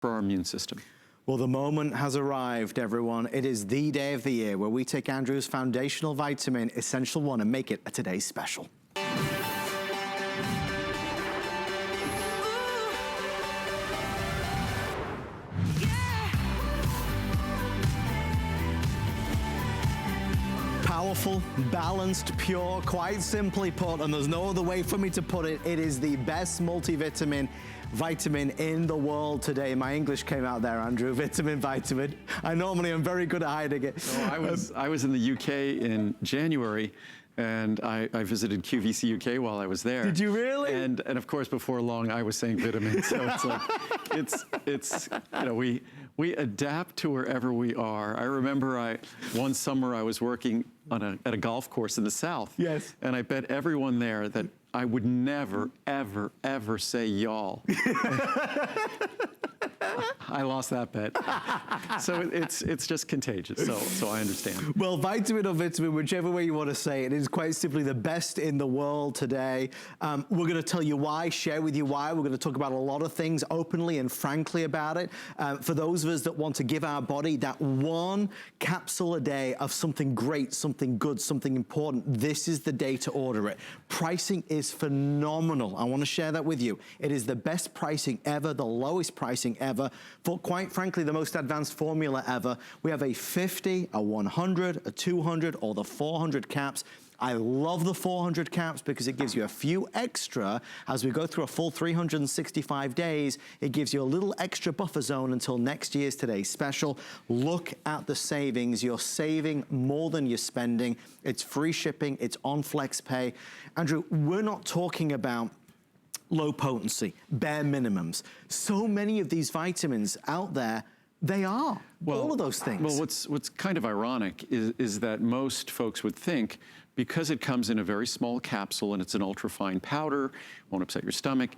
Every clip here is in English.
for our immune system. Well, the moment has arrived, everyone. It is the day of the year where we take Andrew's foundational vitamin, Essential One, and make it a today's special. Powerful, balanced, pure, quite simply put, and there's no other way for me to put it, it is the best multivitamin vitamin in the world today. My English came out there, Andrew. Vitamin. I normally am very good at hiding it. So I was in the UK in January, and I visited QVC UK while I was there. Did you really? And of course, before long, I was saying vitamin. So it's like, it's you know, we adapt to wherever we are. I remember one summer I was working at a golf course in the South. Yes. And I bet everyone there that I would never, ever, ever say y'all. I lost that bet. So it's just contagious, so I understand. Well, vitamin or vitamin, whichever way you want to say it, is quite simply the best in the world today. We're going to tell you why, share with you why. We're going to talk about a lot of things openly and frankly about it. For those of us that want to give our body that one capsule a day of something great, something good, something important, this is the day to order it. Pricing is phenomenal. I want to share that with you. It is the best pricing ever, the lowest pricing ever, for quite frankly, the most advanced formula ever. We have a 50, a 100, a 200, or the 400 caps. I love the 400 caps because it gives you a few extra as we go through a full 365 days. It gives you a little extra buffer zone until next year's Today's Special. Look at the savings. You're saving more than you're spending. It's free shipping. It's on FlexPay. Andrew, we're not talking about low potency, bare minimums. So many of these vitamins out there, they are all of those things. Well, what's kind of ironic is that most folks would think, because it comes in a very small capsule and it's an ultra-fine powder, won't upset your stomach,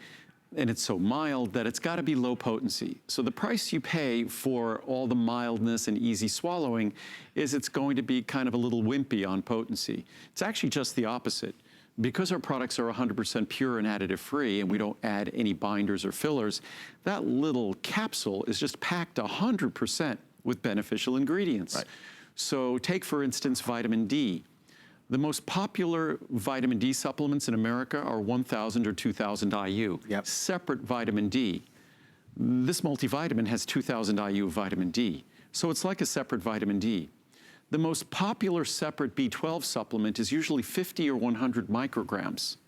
and it's so mild, that it's got to be low potency. So the price you pay for all the mildness and easy swallowing is it's going to be kind of a little wimpy on potency. It's actually just the opposite. Because our products are 100% pure and additive free, and we don't add any binders or fillers, that little capsule is just packed 100% with beneficial ingredients. Right. So take, for instance, vitamin D. The most popular vitamin D supplements in America are 1,000 or 2,000 IU. Yep. Separate vitamin D. This multivitamin has 2,000 IU of vitamin D. So it's like a separate vitamin D. The most popular separate B12 supplement is usually 50 or 100 micrograms,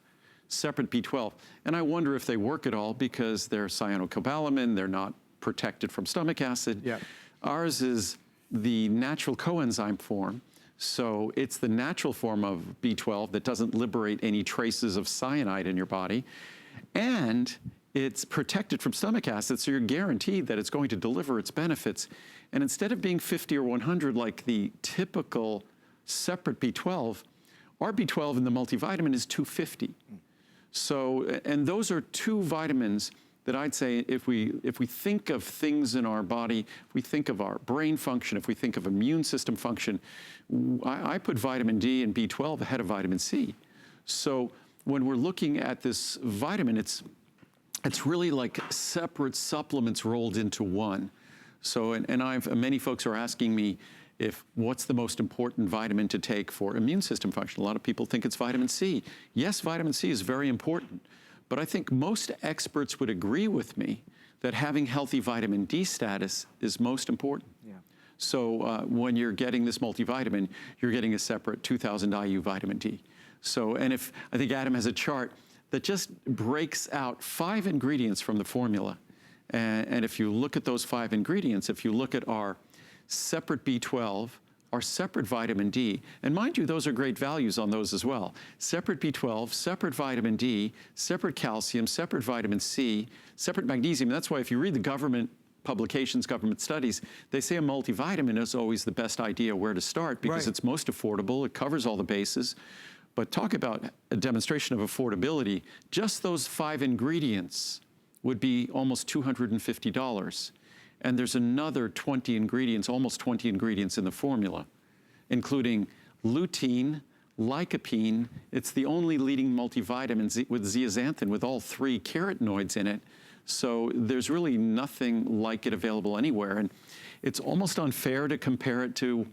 separate B12. And I wonder if they work at all because they're cyanocobalamin, they're not protected from stomach acid. Yep. Ours is the natural coenzyme form, so it's the natural form of B12 that doesn't liberate any traces of cyanide in your body. And it's protected from stomach acid, so you're guaranteed that it's going to deliver its benefits. And instead of being 50 or 100 like the typical separate B12, our B12 in the multivitamin is 250. So, and those are two vitamins that I'd say if we think of things in our body, if we think of our brain function, if we think of immune system function, I put vitamin D and B12 ahead of vitamin C. So when we're looking at this vitamin, it's really like separate supplements rolled into one. So, and many folks are asking me what's the most important vitamin to take for immune system function. A lot of people think it's vitamin C. Yes, vitamin C is very important, but I think most experts would agree with me that having healthy vitamin D status is most important. Yeah. So when you're getting this multivitamin, you're getting a separate 2,000 IU vitamin D. So, and I think Adam has a chart that just breaks out 5 ingredients from the formula. And if you look at those 5 ingredients, if you look at our separate B12, our separate vitamin D, and mind you, those are great values on those as well. Separate B12, separate vitamin D, separate calcium, separate vitamin C, separate magnesium. That's why if you read the government publications, government studies, they say a multivitamin is always the best idea where to start because it's most affordable, it covers all the bases. But talk about a demonstration of affordability, just those 5 ingredients would be almost $250. And there's another 20 ingredients, almost 20 ingredients in the formula, including lutein, lycopene. It's the only leading multivitamin with zeaxanthin with all 3 carotenoids in it. So there's really nothing like it available anywhere. And it's almost unfair to compare it to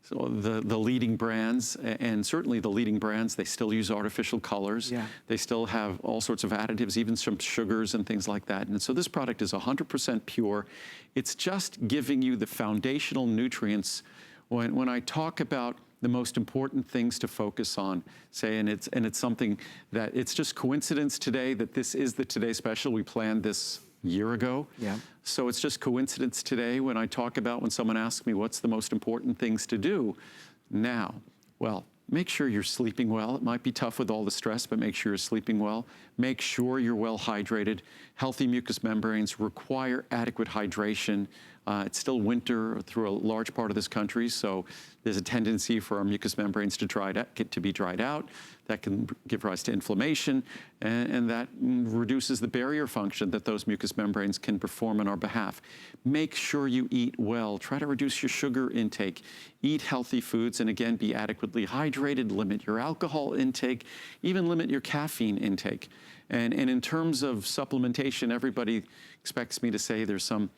the leading brands, and certainly the leading brands, they still use artificial colors. Yeah. They still have all sorts of additives, even some sugars and things like that. And so this product is 100% pure. It's just giving you the foundational nutrients. When I talk about the most important things to focus on, say, and it's something that it's just coincidence today that this is the Today Special. We planned this year ago. Yeah. So it's just coincidence today when I talk about when someone asks me what's the most important things to do now. Well, make sure you're sleeping well. It might be tough with all the stress, but make sure you're sleeping well. Make sure you're well hydrated. Healthy mucous membranes require adequate hydration. It's still winter through a large part of this country, so there's a tendency for our mucous membranes to be dried out. That can give rise to inflammation, and that reduces the barrier function that those mucous membranes can perform on our behalf. Make sure you eat well. Try to reduce your sugar intake. Eat healthy foods, and again, be adequately hydrated. Limit your alcohol intake. Even limit your caffeine intake. And in terms of supplementation, everybody expects me to say there's some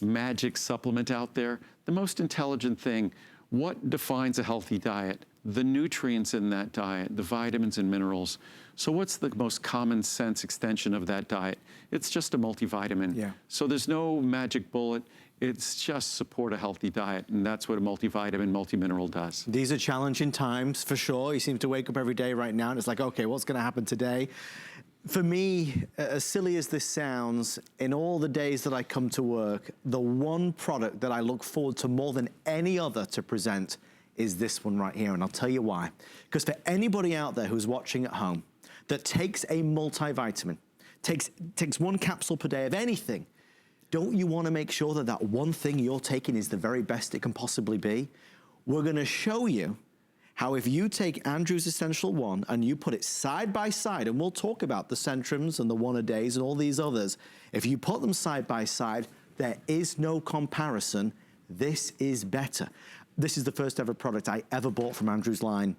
magic supplement out there. The most intelligent thing, what defines a healthy diet? The nutrients in that diet, the vitamins and minerals. So what's the most common sense extension of that diet? It's just a multivitamin. Yeah. So there's no magic bullet. It's just support a healthy diet, and that's what a multivitamin, multimineral does. These are challenging times, for sure. You seem to wake up every day right now, and it's like, okay, what's going to happen today? For me, as silly as this sounds, in all the days that I come to work, the one product that I look forward to more than any other to present is this one right here, and I'll tell you why. Because for anybody out there who's watching at home that takes a multivitamin, takes one capsule per day of anything, don't you want to make sure that that one thing you're taking is the very best it can possibly be? We're going to show you how if you take Andrew's Essential One and you put it side by side, and we'll talk about the Centrums and the One-A-Days and all these others, if you put them side by side, there is no comparison. This is better. This is the first ever product I ever bought from Andrew's line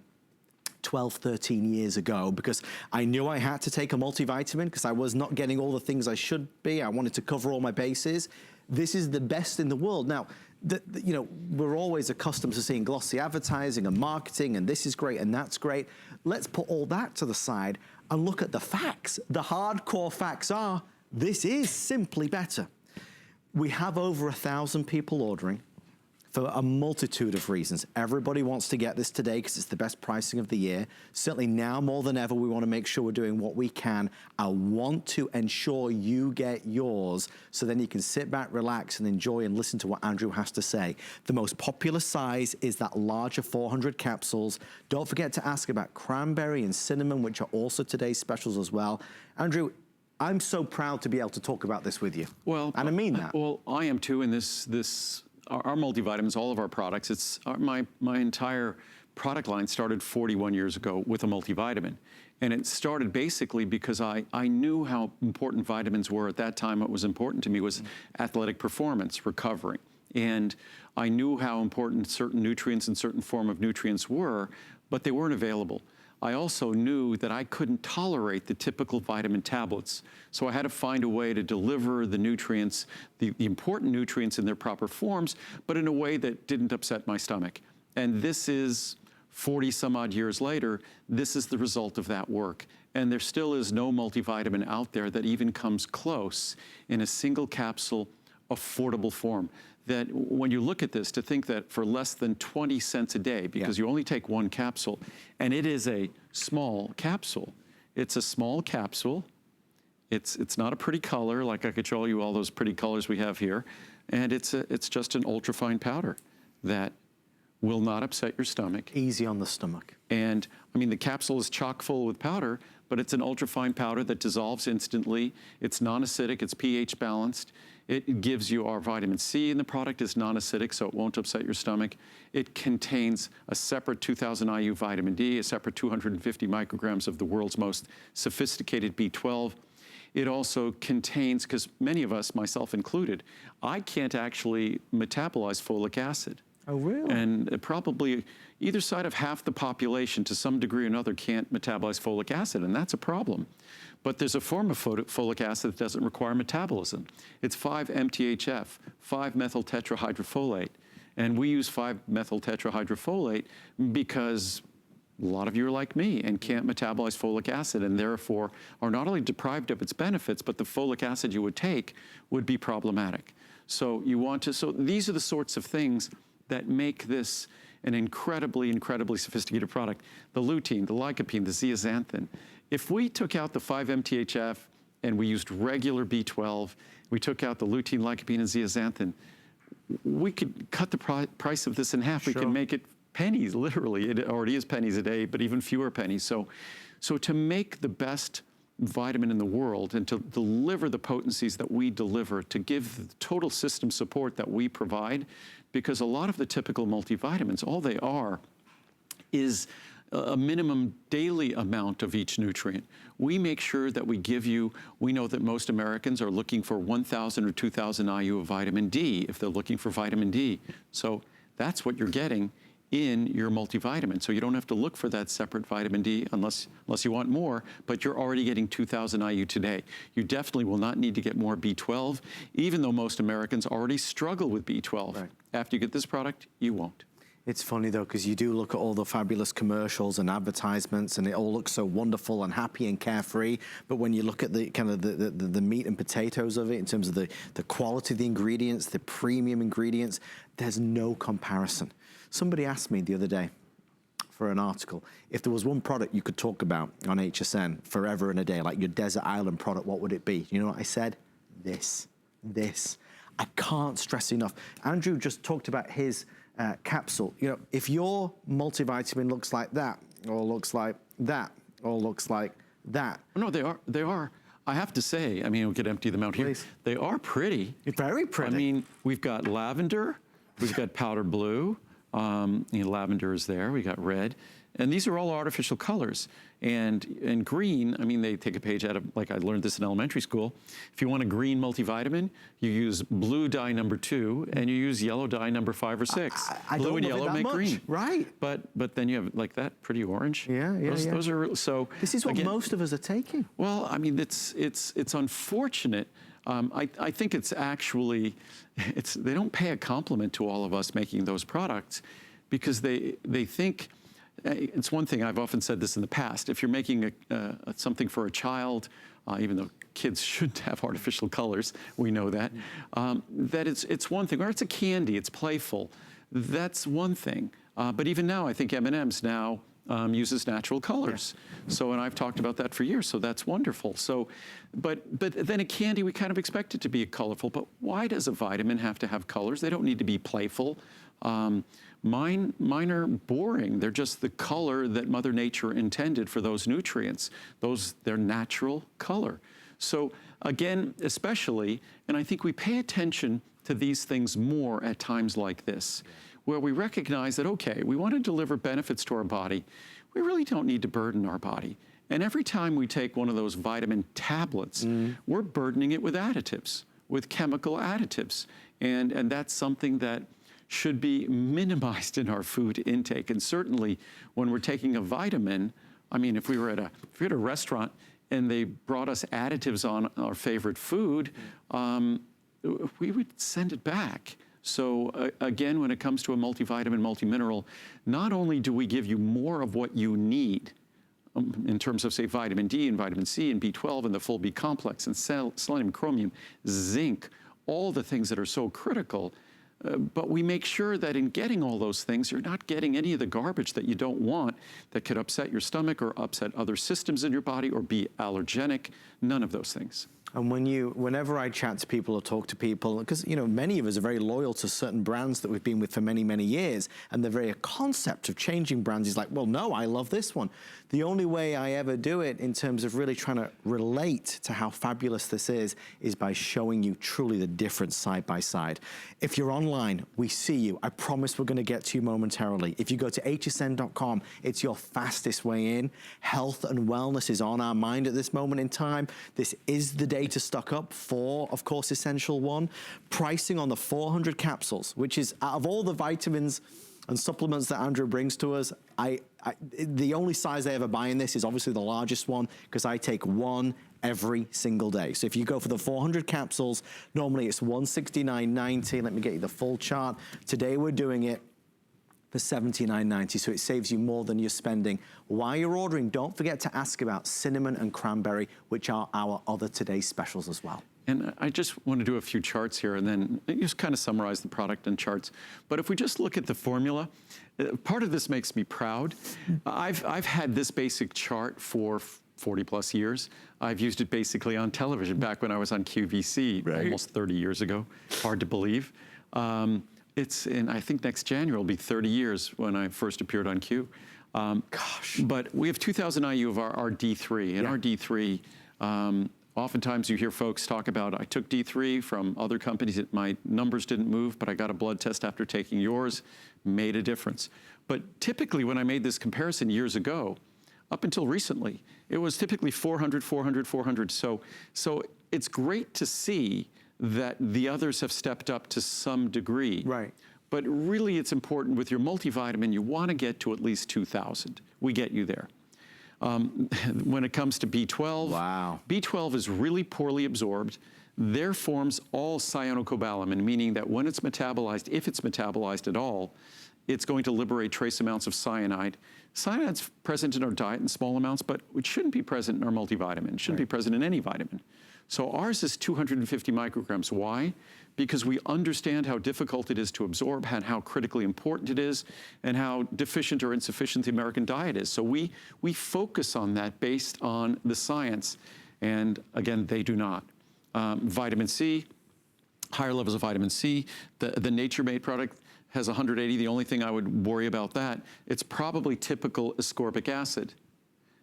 12, 13 years ago, because I knew I had to take a multivitamin because I was not getting all the things I should be. I wanted to cover all my bases. This is the best in the world. Now, you know, we're always accustomed to seeing glossy advertising and marketing, and this is great and that's great. Let's put all that to the side and look at the facts. The hardcore facts are, this is simply better. We have over 1,000 people ordering for a multitude of reasons. Everybody wants to get this today because it's the best pricing of the year. Certainly now more than ever, we want to make sure we're doing what we can. I want to ensure you get yours so then you can sit back, relax, and enjoy and listen to what Andrew has to say. The most popular size is that larger 400 capsules. Don't forget to ask about cranberry and cinnamon, which are also today's specials as well. Andrew, I'm so proud to be able to talk about this with you. Well, and I mean that. Well, I am too, and our multivitamins, all of our products, my entire product line started 41 years ago with a multivitamin. And it started basically because I knew how important vitamins were at that time. What was important to me was athletic performance, recovery. And I knew how important certain nutrients and certain form of nutrients were, but they weren't available. I also knew that I couldn't tolerate the typical vitamin tablets. So I had to find a way to deliver the nutrients, the important nutrients in their proper forms, but in a way that didn't upset my stomach. And this is 40 some odd years later, this is the result of that work. And there still is no multivitamin out there that even comes close in a single capsule, affordable form. That when you look at this, to think that for less than 20 cents a day, because you only take one capsule, and it is a small capsule. It's a small capsule. It's not a pretty color, like I could show you all those pretty colors we have here. And it's just an ultrafine powder that will not upset your stomach. Easy on the stomach. And I mean, the capsule is chock full with powder, but it's an ultrafine powder that dissolves instantly. It's non-acidic, it's pH balanced. It gives you our vitamin C in the product. It's non-acidic, so it won't upset your stomach. It contains a separate 2,000 IU vitamin D, a separate 250 micrograms of the world's most sophisticated B12. It also contains, because many of us, myself included, I can't actually metabolize folic acid. Oh, really? And probably either side of half the population to some degree or another can't metabolize folic acid, and that's a problem. But there's a form of folic acid that doesn't require metabolism. It's 5-MTHF, 5-methyl tetrahydrofolate. And we use 5-methyl tetrahydrofolate because a lot of you are like me and can't metabolize folic acid and therefore are not only deprived of its benefits, but the folic acid you would take would be problematic. So these are the sorts of things that make this an incredibly, incredibly sophisticated product. The lutein, the lycopene, the zeaxanthin. If we took out the 5-MTHF and we used regular B12, we took out the lutein, lycopene, and zeaxanthin, we could cut the price of this in half. Sure. We can make it pennies, literally. It already is pennies a day, but even fewer pennies. So to make the best vitamin in the world and to deliver the potencies that we deliver, to give the total system support that we provide, because a lot of the typical multivitamins, all they are is a minimum daily amount of each nutrient. We make sure that we give you, we know that most Americans are looking for 1,000 or 2,000 IU of vitamin D if they're looking for vitamin D. So that's what you're getting in your multivitamin. So you don't have to look for that separate vitamin D unless you want more, but you're already getting 2,000 IU today. You definitely will not need to get more B12, even though most Americans already struggle with B12. Right. After you get this product, you won't. It's funny though, because you do look at all the fabulous commercials and advertisements and it all looks so wonderful and happy and carefree. But when you look at the kind of the meat and potatoes of it in terms of the quality of the ingredients, the premium ingredients, there's no comparison. Somebody asked me the other day for an article, if there was one product you could talk about on HSN forever and a day, like your desert island product, what would it be? You know what I said? This. I can't stress enough. Andrew just talked about his capsule. You know, if your multivitamin looks like that, or looks like that, or looks like that. No, they are. I have to say, I mean, we could empty them out here. Please. They are pretty. Very pretty. I mean, we've got lavender, we've got powder blue, lavender is there, we got red, and these are all artificial colors. And green, I mean, they take a page out of, like I learned this in elementary school. If you want a green multivitamin, you use blue dye number 2 and you use yellow dye number 5 or 6. Blue and yellow make green. Right. But then you have like that pretty orange. Yeah. Those are, so. This is what again, most of us are taking. Well, I mean, it's unfortunate. I think it's actually, they don't pay a compliment to all of us making those products because they think, it's one thing, I've often said this in the past, if you're making something for a child, even though kids shouldn't have artificial colors, we know that, that it's one thing, or it's a candy, it's playful, that's one thing. But even now, I think M&M's now uses natural colors. Yeah. So, and I've talked about that for years, so that's wonderful. So, but then a candy, we kind of expect it to be colorful, but why does a vitamin have to have colors? They don't need to be playful. Mine are boring. They're just the color that Mother Nature intended for those nutrients. They're natural color. So again, especially, and I think we pay attention to these things more at times like this, where we recognize that, okay, we want to deliver benefits to our body. We really don't need to burden our body. And every time we take one of those vitamin tablets, we're burdening it with additives, with chemical additives. And that's something that should be minimized in our food intake. And certainly when we're taking a vitamin, I mean, if we were at a restaurant and they brought us additives on our favorite food, we would send it back. So again, when it comes to a multivitamin, multimineral, not only do we give you more of what you need in terms of, say, vitamin D and vitamin C and B12 and the full B complex and selenium, chromium, zinc, all the things that are so critical, but we make sure that in getting all those things, you're not getting any of the garbage that you don't want that could upset your stomach or upset other systems in your body or be allergenic, none of those things. And whenever I chat to people or talk to people, because many of us are very loyal to certain brands that we've been with for many, many years, and the very concept of changing brands is like, well, no, I love this one. The only way I ever do it in terms of really trying to relate to how fabulous this is by showing you truly the difference side by side. If you're online, we see you. I promise we're going to get to you momentarily. If you go to hsn.com, it's your fastest way in. Health and wellness is on our mind at this moment in time. This is the day day to stock up for, of course, Essential One. Pricing on the 400 capsules, which is out of all the vitamins and supplements that Andrew brings to us, the only size I ever buy in this is obviously the largest one, because I take one every single day. So if you go for the 400 capsules, normally it's $169.90. Let me get you the full chart. Today we're doing it for $79.90, so it saves you more than you're spending. While you're ordering, don't forget to ask about cinnamon and cranberry, which are our other today's specials as well. And I just want to do a few charts here and then just kind of summarize the product in charts. But if we just look at the formula, part of this makes me proud. I've had this basic chart for 40 plus years. I've used it basically on television back when I was on QVC almost 30 years ago. Hard to believe. It's in, I think next January will be 30 years when I first appeared on Q. Gosh. But we have 2,000 IU of our D3, and our D3, oftentimes you hear folks talk about, I took D3 from other companies, my numbers didn't move, but I got a blood test after taking yours, made a difference. But typically when I made this comparison years ago, up until recently, it was typically 400, 400, 400. So it's great to see that the others have stepped up to some degree. Right. But really it's important with your multivitamin, you want to get to at least 2,000. We get you there. When it comes to B12, wow. B12 is really poorly absorbed. There forms all cyanocobalamin, meaning that when it's metabolized, if it's metabolized at all, it's going to liberate trace amounts of cyanide. Cyanide's present in our diet in small amounts, but it shouldn't be present in our multivitamin. It shouldn't be present in any vitamin. So ours is 250 micrograms. Why? Because we understand how difficult it is to absorb and how critically important it is and how deficient or insufficient the American diet is. So we focus on that based on the science. And again, they do not. Vitamin C, higher levels of vitamin C. The Nature Made product has 180. The only thing I would worry about that, it's probably typical ascorbic acid.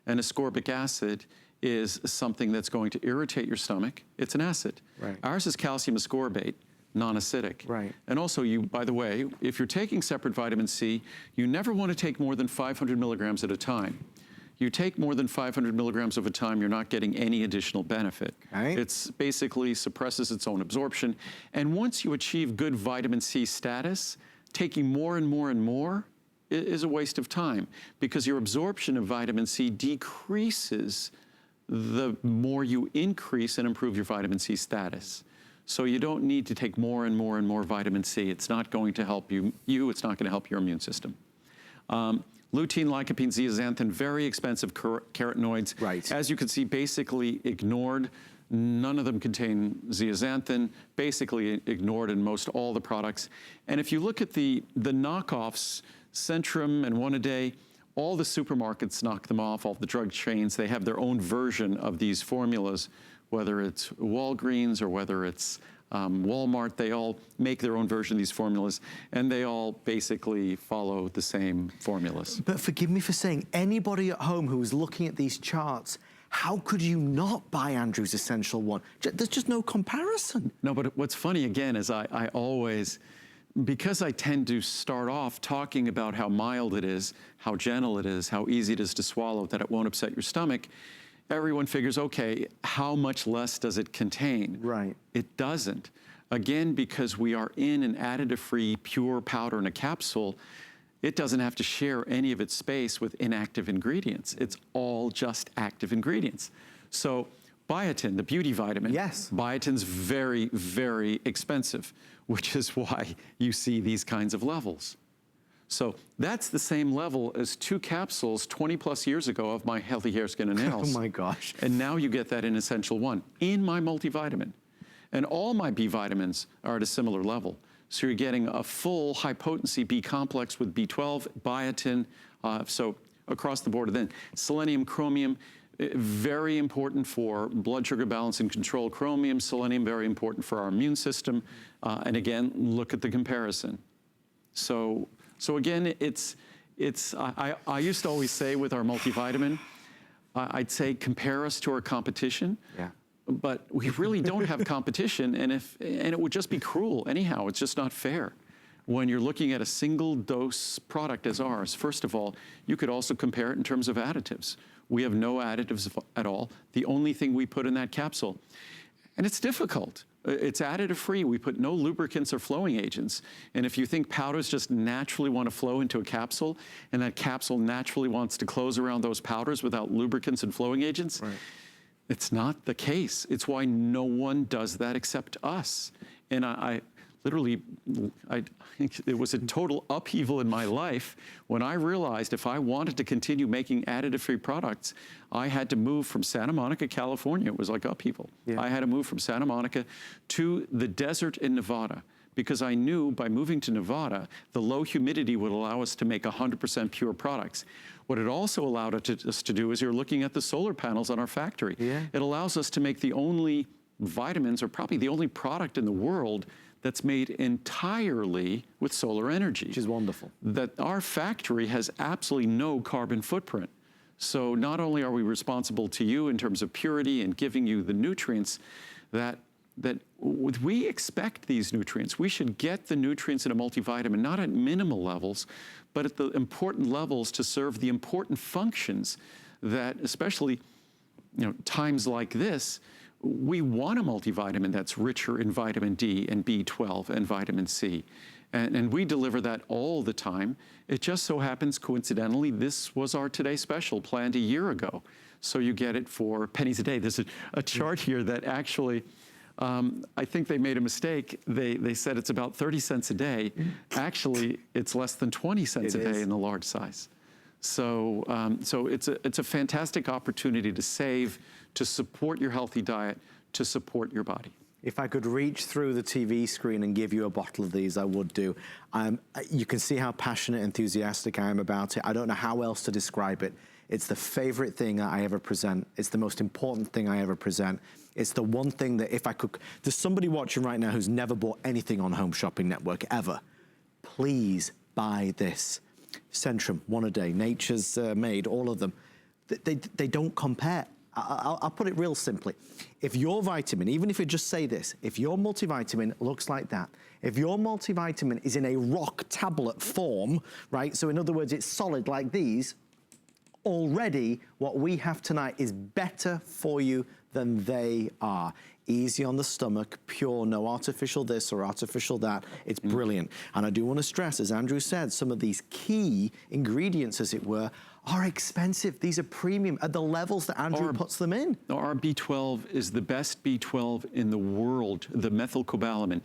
And ascorbic acid is something that's going to irritate your stomach. It's an acid. Right. Ours is calcium ascorbate, non-acidic. Right. And also you, by the way, if you're taking separate vitamin C, you never want to take more than 500 milligrams at a time. You take more than 500 milligrams of a time, you're not getting any additional benefit. Okay. It's basically suppresses its own absorption. And once you achieve good vitamin C status, taking more and more and more is a waste of time because your absorption of vitamin C decreases the more you increase and improve your vitamin C status. So you don't need to take more and more and more vitamin C. It's not going to help you, it's not going to help your immune system. Lutein, lycopene, zeaxanthin, very expensive carotenoids. Right. As you can see, basically ignored. None of them contain zeaxanthin, basically ignored in most all the products. And if you look at the knockoffs, Centrum and One A Day, all the supermarkets knock them off, all the drug chains, they have their own version of these formulas, whether it's Walgreens or whether it's Walmart, they all make their own version of these formulas, and they all basically follow the same formulas. But forgive me for saying, anybody at home who is looking at these charts, how could you not buy Andrew's Essential One? There's just no comparison. No, but what's funny again is I always, because I tend to start off talking about how mild it is, how gentle it is, how easy it is to swallow, that it won't upset your stomach, everyone figures, okay, how much less does it contain? Right. It doesn't. Again, because we are in an additive-free, pure powder in a capsule, it doesn't have to share any of its space with inactive ingredients. It's all just active ingredients. So biotin, the beauty vitamin. Yes. Biotin's very, very expensive, which is why you see these kinds of levels. So that's the same level as 2 capsules 20 plus years ago of my Healthy Hair, Skin, and Nails. Oh my gosh. And now you get that in Essential One, in my multivitamin. And all my B vitamins are at a similar level. So you're getting a full high potency B complex with B12, biotin, so across the board. And then selenium, chromium, very important for blood sugar balance and control. Chromium, selenium, very important for our immune system. And again, look at the comparison. So again, I used to always say with our multivitamin, I'd say compare us to our competition. Yeah. But we really don't have competition, and it would just be cruel anyhow. It's just not fair. When you're looking at a single dose product as ours, first of all, you could also compare it in terms of additives. We have no additives at all. The only thing we put in that capsule. And it's difficult. It's additive free. We put no lubricants or flowing agents. And if you think powders just naturally want to flow into a capsule, and that capsule naturally wants to close around those powders without lubricants and flowing agents, it's not the case. It's why no one does that except us. And I literally, it was a total upheaval in my life when I realized if I wanted to continue making additive-free products, I had to move from Santa Monica, California. It was like upheaval. Yeah. I had to move from Santa Monica to the desert in Nevada, because I knew by moving to Nevada, the low humidity would allow us to make 100% pure products. What it also allowed us to do is you're looking at the solar panels on our factory. Yeah. It allows us to make the only vitamins, or probably the only product in the world that's made entirely with solar energy. Which is wonderful. That our factory has absolutely no carbon footprint. So not only are we responsible to you in terms of purity and giving you the nutrients that we expect these nutrients. We should get the nutrients in a multivitamin, not at minimal levels, but at the important levels to serve the important functions that, especially, times like this, we want a multivitamin that's richer in vitamin D and B12 and vitamin C. And we deliver that all the time. It just so happens, coincidentally, this was our Today Special planned a year ago. So you get it for pennies a day. There's a chart here that actually, I think they made a mistake. They said it's about 30 cents a day. Actually, it's less than 20 cents a day in the large size. So, it's a fantastic opportunity to save, to support your healthy diet, to support your body. If I could reach through the TV screen and give you a bottle of these, I would do. You can see how passionate, enthusiastic I am about it. I don't know how else to describe it. It's the favorite thing I ever present. It's the most important thing I ever present. It's the one thing that if I could, there's somebody watching right now who's never bought anything on Home Shopping Network ever. Please buy this. Centrum, one a day, Nature's Made, all of them. They don't compare. I'll put it real simply. If your vitamin, even if you just say this, if your multivitamin looks like that, if your multivitamin is in a rock tablet form, right? So in other words, it's solid like these, already what we have tonight is better for you than they are. Easy on the stomach, pure, no artificial this or artificial that. It's brilliant. And I do want to stress, as Andrew said, some of these key ingredients, as it were, are expensive. These are premium at the levels that Andrew puts them in. Our B12 is the best B12 in the world, the methylcobalamin.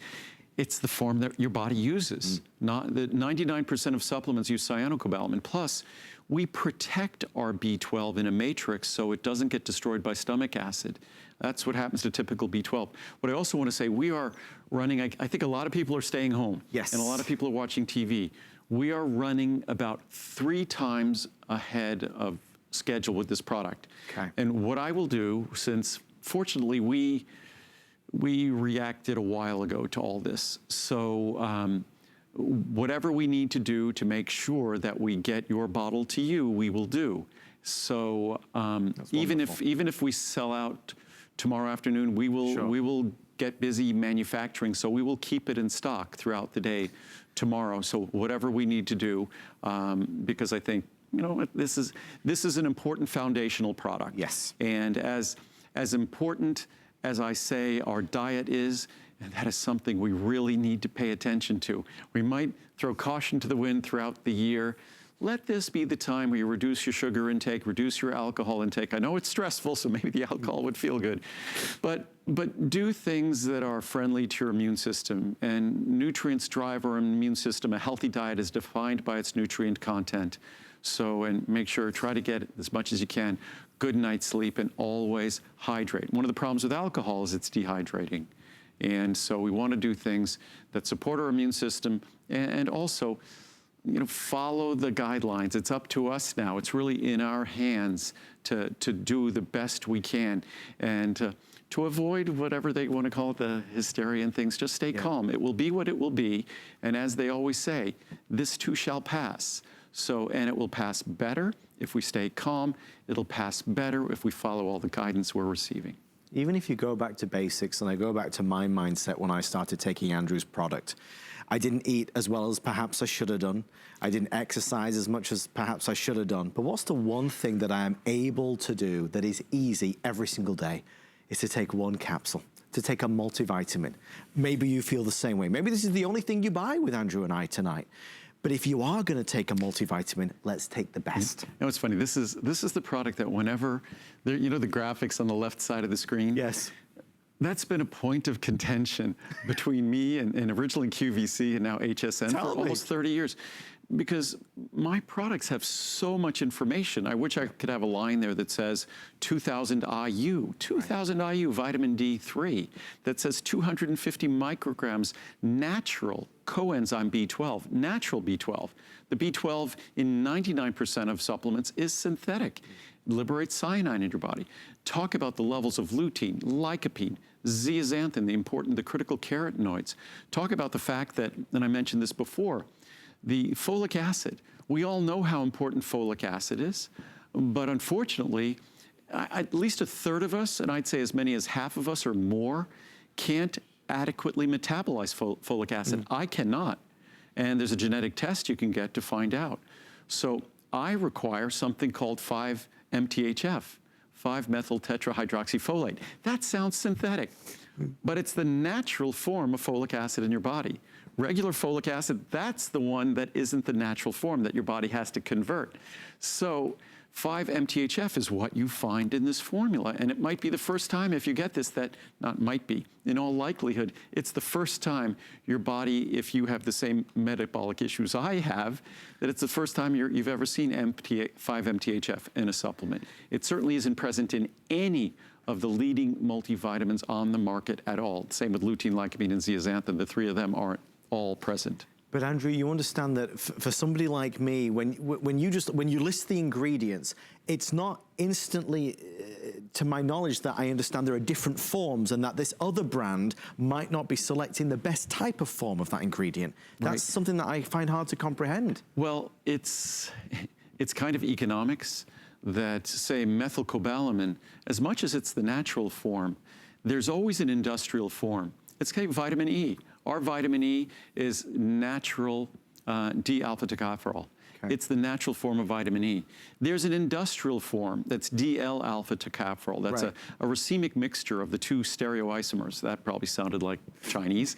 It's the form that your body uses. Not the 99% of supplements use cyanocobalamin. Plus, we protect our B12 in a matrix so it doesn't get destroyed by stomach acid. That's what happens to typical B12. What I also want to say, we are running, I think a lot of people are staying home. Yes. And a lot of people are watching TV. We are running about 3 times ahead of schedule with this product. Okay. And what I will do, since fortunately we reacted a while ago to all this, so whatever we need to do to make sure that we get your bottle to you, we will do. So even if we sell out tomorrow afternoon, we will get busy manufacturing, so we will keep it in stock throughout the day tomorrow. So whatever we need to do, because I think this is an important foundational product. Yes. And as important as I say our diet is, and that is something we really need to pay attention to. We might throw caution to the wind throughout the year. Let this be the time where you reduce your sugar intake, reduce your alcohol intake. I know it's stressful, so maybe the alcohol would feel good. But do things that are friendly to your immune system. And nutrients drive our immune system. A healthy diet is defined by its nutrient content. So, and make sure, try to get as much as you can. Good night's sleep, and always hydrate. One of the problems with alcohol is it's dehydrating. And so we want to do things that support our immune system and also, follow the guidelines. It's up to us now. It's really in our hands to do the best we can. And to avoid whatever they want to call it, the hysteria and things, just stay calm. It will be what it will be. And as they always say, this too shall pass. So, and it will pass better if we stay calm. It'll pass better if we follow all the guidance we're receiving. Even if you go back to basics, and I go back to my mindset when I started taking Andrew's product, I didn't eat as well as perhaps I should have done. I didn't exercise as much as perhaps I should have done. But what's the one thing that I am able to do that is easy every single day? Is to take one capsule. to take a multivitamin. Maybe you feel the same way. Maybe this is the only thing you buy with Andrew and I tonight. But if you are going to take a multivitamin, let's take the best. You know, it's funny. This is the product that whenever, you know, the graphics on the left side of the screen? Yes. That's been a point of contention between me and originally QVC and now HSN for almost 30 years. Because my products have so much information. I wish I could have a line there that says 2,000 IU, 2,000 IU vitamin D3, that says 250 micrograms natural coenzyme B12, natural B12. The B12 in 99% of supplements is synthetic. Liberates cyanide in your body. Talk about the levels of lutein, lycopene, zeaxanthin, the critical carotenoids. Talk about the fact that, and I mentioned this before, the folic acid. We all know how important folic acid is, but unfortunately, at least a third of us, and I'd say as many as half of us or more, can't adequately metabolize folic acid. I cannot. And there's a genetic test you can get to find out. So I require something called 5-MTHF, 5-methyl tetrahydroxyfolate. That sounds synthetic, but it's the natural form of folic acid in your body. Regular folic acid, that's the one that isn't the natural form that your body has to convert. So 5-MTHF is what you find in this formula. And it might be the first time, if you get this, that, not might be, in all likelihood, it's the first time your body, if you have the same metabolic issues I have, that it's the first time you've ever seen 5-MTHF in a supplement. It certainly isn't present in any of the leading multivitamins on the market at all. Same with lutein, lycopene, and zeaxanthin. The three of them aren't all present. But Andrew, you understand that for somebody like me, when you list the ingredients, it's not instantly, to my knowledge, that I understand there are different forms and that this other brand might not be selecting the best type of form of that ingredient. That's something that I find hard to comprehend. Well, it's kind of economics that, say, methylcobalamin, as much as it's the natural form, there's always an industrial form. It's like vitamin E. Our vitamin E is natural D-alpha tocopherol. Okay. It's the natural form of vitamin E. There's an industrial form that's DL-alpha tocopherol. That's a racemic mixture of the two stereoisomers. That probably sounded like Chinese.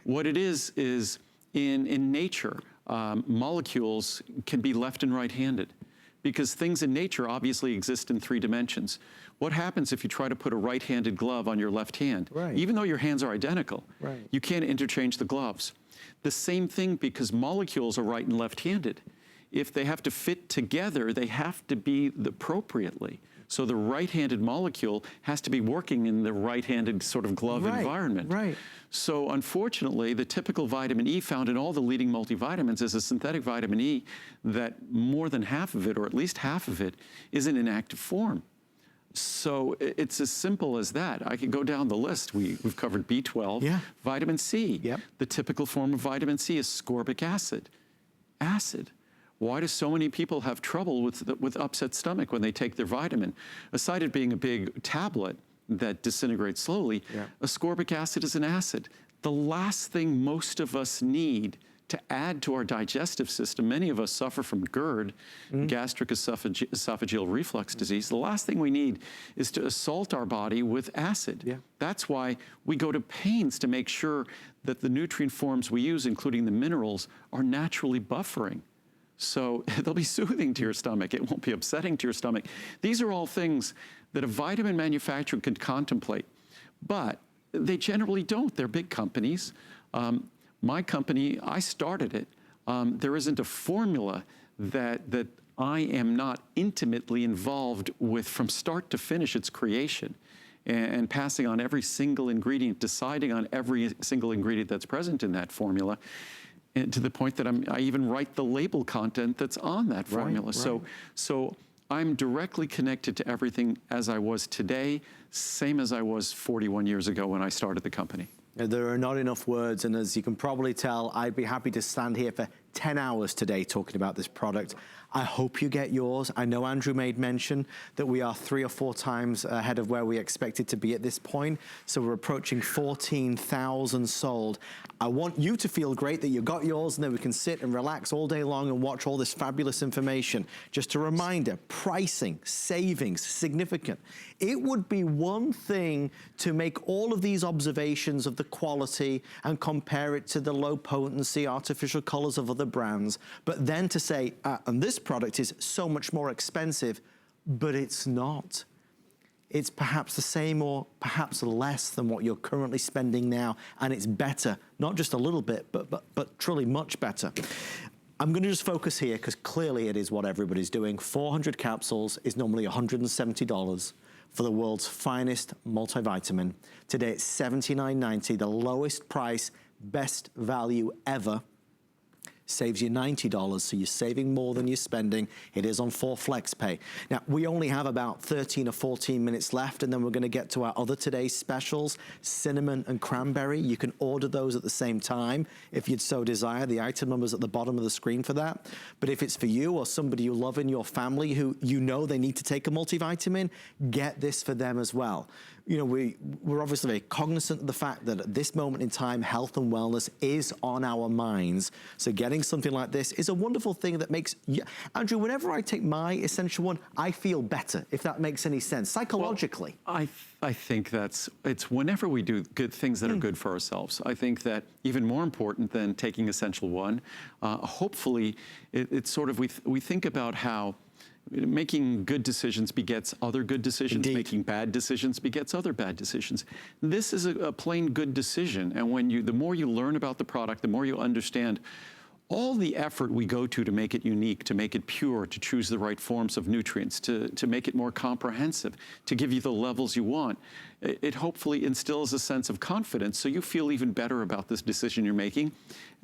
What it is in nature, molecules can be left and right-handed, because things in nature obviously exist in 3 dimensions. What happens if you try to put a right-handed glove on your left hand? Even though your hands are identical, you can't interchange the gloves. The same thing, because molecules are right and left-handed. If they have to fit together, they have to be appropriately. So the right-handed molecule has to be working in the right-handed sort of glove environment. So unfortunately, the typical vitamin E found in all the leading multivitamins is a synthetic vitamin E that more than half of it, or at least half of it, is in inactive form. So it's as simple as that. I could go down the list. We've covered B12, vitamin C. The typical form of vitamin C is ascorbic acid. Why do so many people have trouble with upset stomach when they take their vitamin? Aside from being a big tablet that disintegrates slowly, ascorbic acid is an acid. The last thing most of us need to add to our digestive system, many of us suffer from GERD, gastric esophageal reflux disease. The last thing we need is to assault our body with acid. That's why we go to pains to make sure that the nutrient forms we use, including the minerals, are naturally buffering. So they'll be soothing to your stomach. It won't be upsetting to your stomach. These are all things that a vitamin manufacturer could contemplate, but they generally don't. They're big companies. My company, I started it. There isn't a formula that I am not intimately involved with from start to finish its creation, and passing on every single ingredient, deciding on every single ingredient that's present in that formula, and to the point that I even write the label content that's on that formula. So I'm directly connected to everything as I was today, same as I was 41 years ago when I started the company. There are not enough words, and as you can probably tell, I'd be happy to stand here for 10 hours today talking about this product. I hope you get yours. I know Andrew made mention that we are 3 or 4 times ahead of where we expected to be at this point. So we're approaching 14,000 sold. I want you to feel great that you got yours, and then we can sit and relax all day long and watch all this fabulous information. Just a reminder, pricing, savings, significant. It would be one thing to make all of these observations of the quality and compare it to the low potency artificial colors of other brands, but then to say, and this product is so much more expensive, but it's not. It's perhaps the same or perhaps less than what you're currently spending now, and it's better, not just a little bit, but truly much better. I'm gonna just focus here because clearly it is what everybody's doing. 400 capsules is normally $170 for the world's finest multivitamin. Today it's $79.90, the lowest price, best value ever. Saves you $90, so you're saving more than you're spending. It is on 4 FlexPay. Now, we only have about 13 or 14 minutes left, and then we're gonna get to our other today's specials, cinnamon and cranberry. You can order those at the same time if you'd so desire. The item number's at the bottom of the screen for that. But if it's for you or somebody you love in your family who you know they need to take a multivitamin, get this for them as well. You know, we're obviously very cognizant of the fact that at this moment in time, health and wellness is on our minds. So getting something like this is a wonderful thing that makes, Andrew, whenever I take my Essential One, I feel better, if that makes any sense, psychologically. Well, I think it's whenever we do good things that are good for ourselves. I think that even more important than taking Essential One, hopefully it's sort of, we think about how making good decisions begets other good decisions. Indeed. Making bad decisions begets other bad decisions. This is a plain good decision. And the more you learn about the product, the more you understand all the effort we go to make it unique, to make it pure, to choose the right forms of nutrients, to make it more comprehensive, to give you the levels you want. It hopefully instills a sense of confidence so you feel even better about this decision you're making.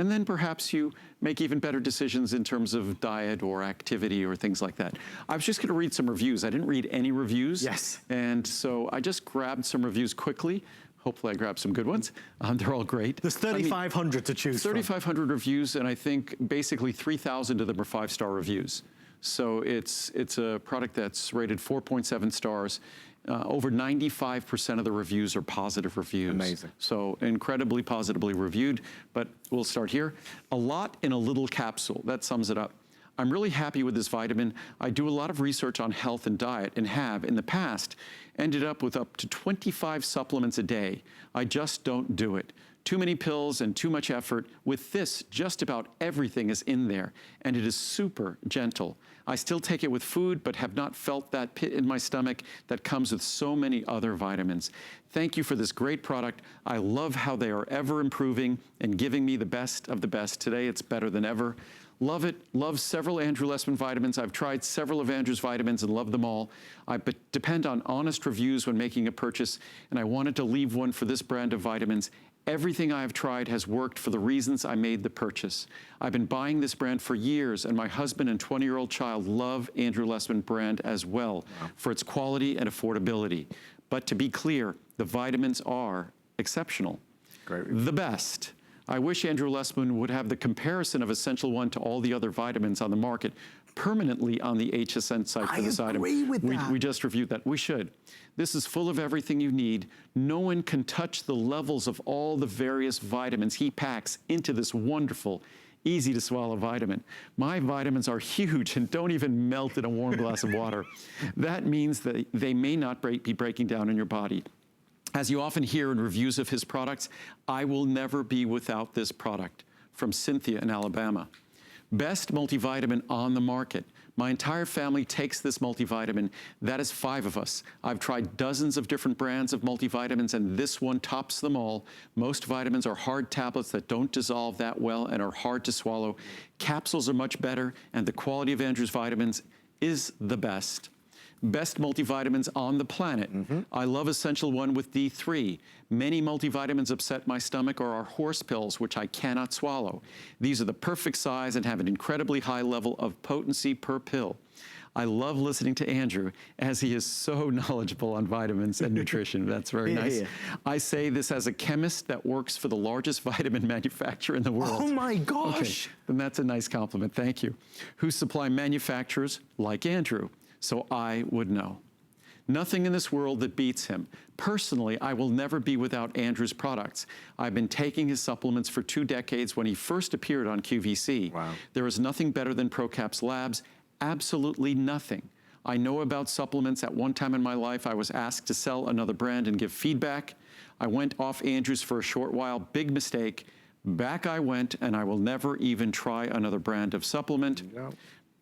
And then perhaps you make even better decisions in terms of diet or activity or things like that. I was just gonna read some reviews. I didn't read any reviews. Yes. And so I just grabbed some reviews quickly. Hopefully I grabbed some good ones. They're all great. There's 3,500 to choose from. 3,500 reviews, and I think basically 3,000 of them are 5-star reviews. So it's a product that's rated 4.7 stars. Over 95% of the reviews are positive reviews. Amazing. So incredibly positively reviewed, but we'll start here. A lot in a little capsule, that sums it up. I'm really happy with this vitamin. I do a lot of research on health and diet and have, in the past, ended up with up to 25 supplements a day. I just don't do it. Too many pills and too much effort. With this, just about everything is in there, and it is super gentle. I still take it with food, but have not felt that pit in my stomach that comes with so many other vitamins. Thank you for this great product. I love how they are ever improving and giving me the best of the best. Today, it's better than ever. Love it. Love several Andrew Lessman vitamins. I've tried several of Andrew's vitamins and love them all. I depend on honest reviews when making a purchase, and I wanted to leave one for this brand of vitamins. Everything I have tried has worked for the reasons I made the purchase. I've been buying this brand for years, and my husband and 20-year-old child love Andrew Lessman brand as well for its quality and affordability. But to be clear, the vitamins are exceptional. Great. The best. I wish Andrew Lessman would have the comparison of Essential One to all the other vitamins on the market permanently on the HSN site for this item. I agree with that. We just reviewed that. We should. This is full of everything you need. No one can touch the levels of all the various vitamins he packs into this wonderful, easy to swallow vitamin. My vitamins are huge and don't even melt in a warm glass of water. That means that they may not be breaking down in your body. As you often hear in reviews of his products, I will never be without this product. From Cynthia in Alabama. Best multivitamin on the market. My entire family takes this multivitamin. That is 5 of us. I've tried dozens of different brands of multivitamins, and this one tops them all. Most vitamins are hard tablets that don't dissolve that well and are hard to swallow. Capsules are much better, and the quality of Andrew's vitamins is the best. Best multivitamins on the planet. I love Essential One with D3. Many multivitamins upset my stomach or are horse pills, which I cannot swallow. These are the perfect size and have an incredibly high level of potency per pill. I love listening to Andrew as he is so knowledgeable on vitamins and nutrition. That's very nice. Yeah. I say this as a chemist that works for the largest vitamin manufacturer in the world. Oh my Okay, gosh. then that's a nice compliment. Thank you. Who supply manufacturers like Andrew, so I would know. Nothing in this world that beats him. Personally, I will never be without Andrew's products. I've been taking his supplements for 2 decades when he first appeared on QVC. Wow. There is nothing better than ProCaps Labs, absolutely nothing. I know about supplements. At one time in my life, I was asked to sell another brand and give feedback. I went off Andrew's for a short while, big mistake. Back I went, and I will never even try another brand of supplement.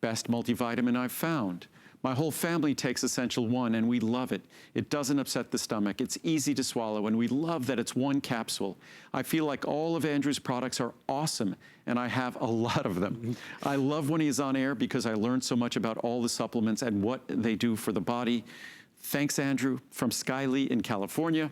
Best multivitamin I've found. My whole family takes Essential One, and we love it. It doesn't upset the stomach. It's easy to swallow, and we love that it's one capsule. I feel like all of Andrew's products are awesome, and I have a lot of them. I love when he's on air because I learned so much about all the supplements and what they do for the body. Thanks, Andrew, from Sky Lee in California.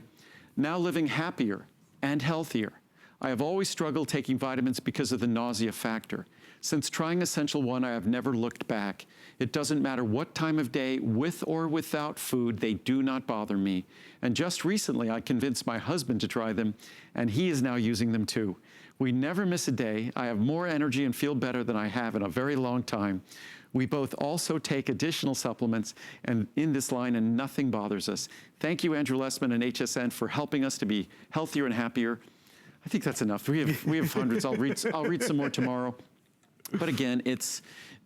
Now living happier and healthier. I have always struggled taking vitamins because of the nausea factor. Since trying Essential One, I have never looked back. It doesn't matter what time of day, with or without food, they do not bother me. And just recently, I convinced my husband to try them, and he is now using them too. We never miss a day. I have more energy and feel better than I have in a very long time. We both also take additional supplements and in this line, and nothing bothers us. Thank you, Andrew Lessman and HSN, for helping us to be healthier and happier. I think that's enough. We have hundreds. I'll read some more tomorrow. But again,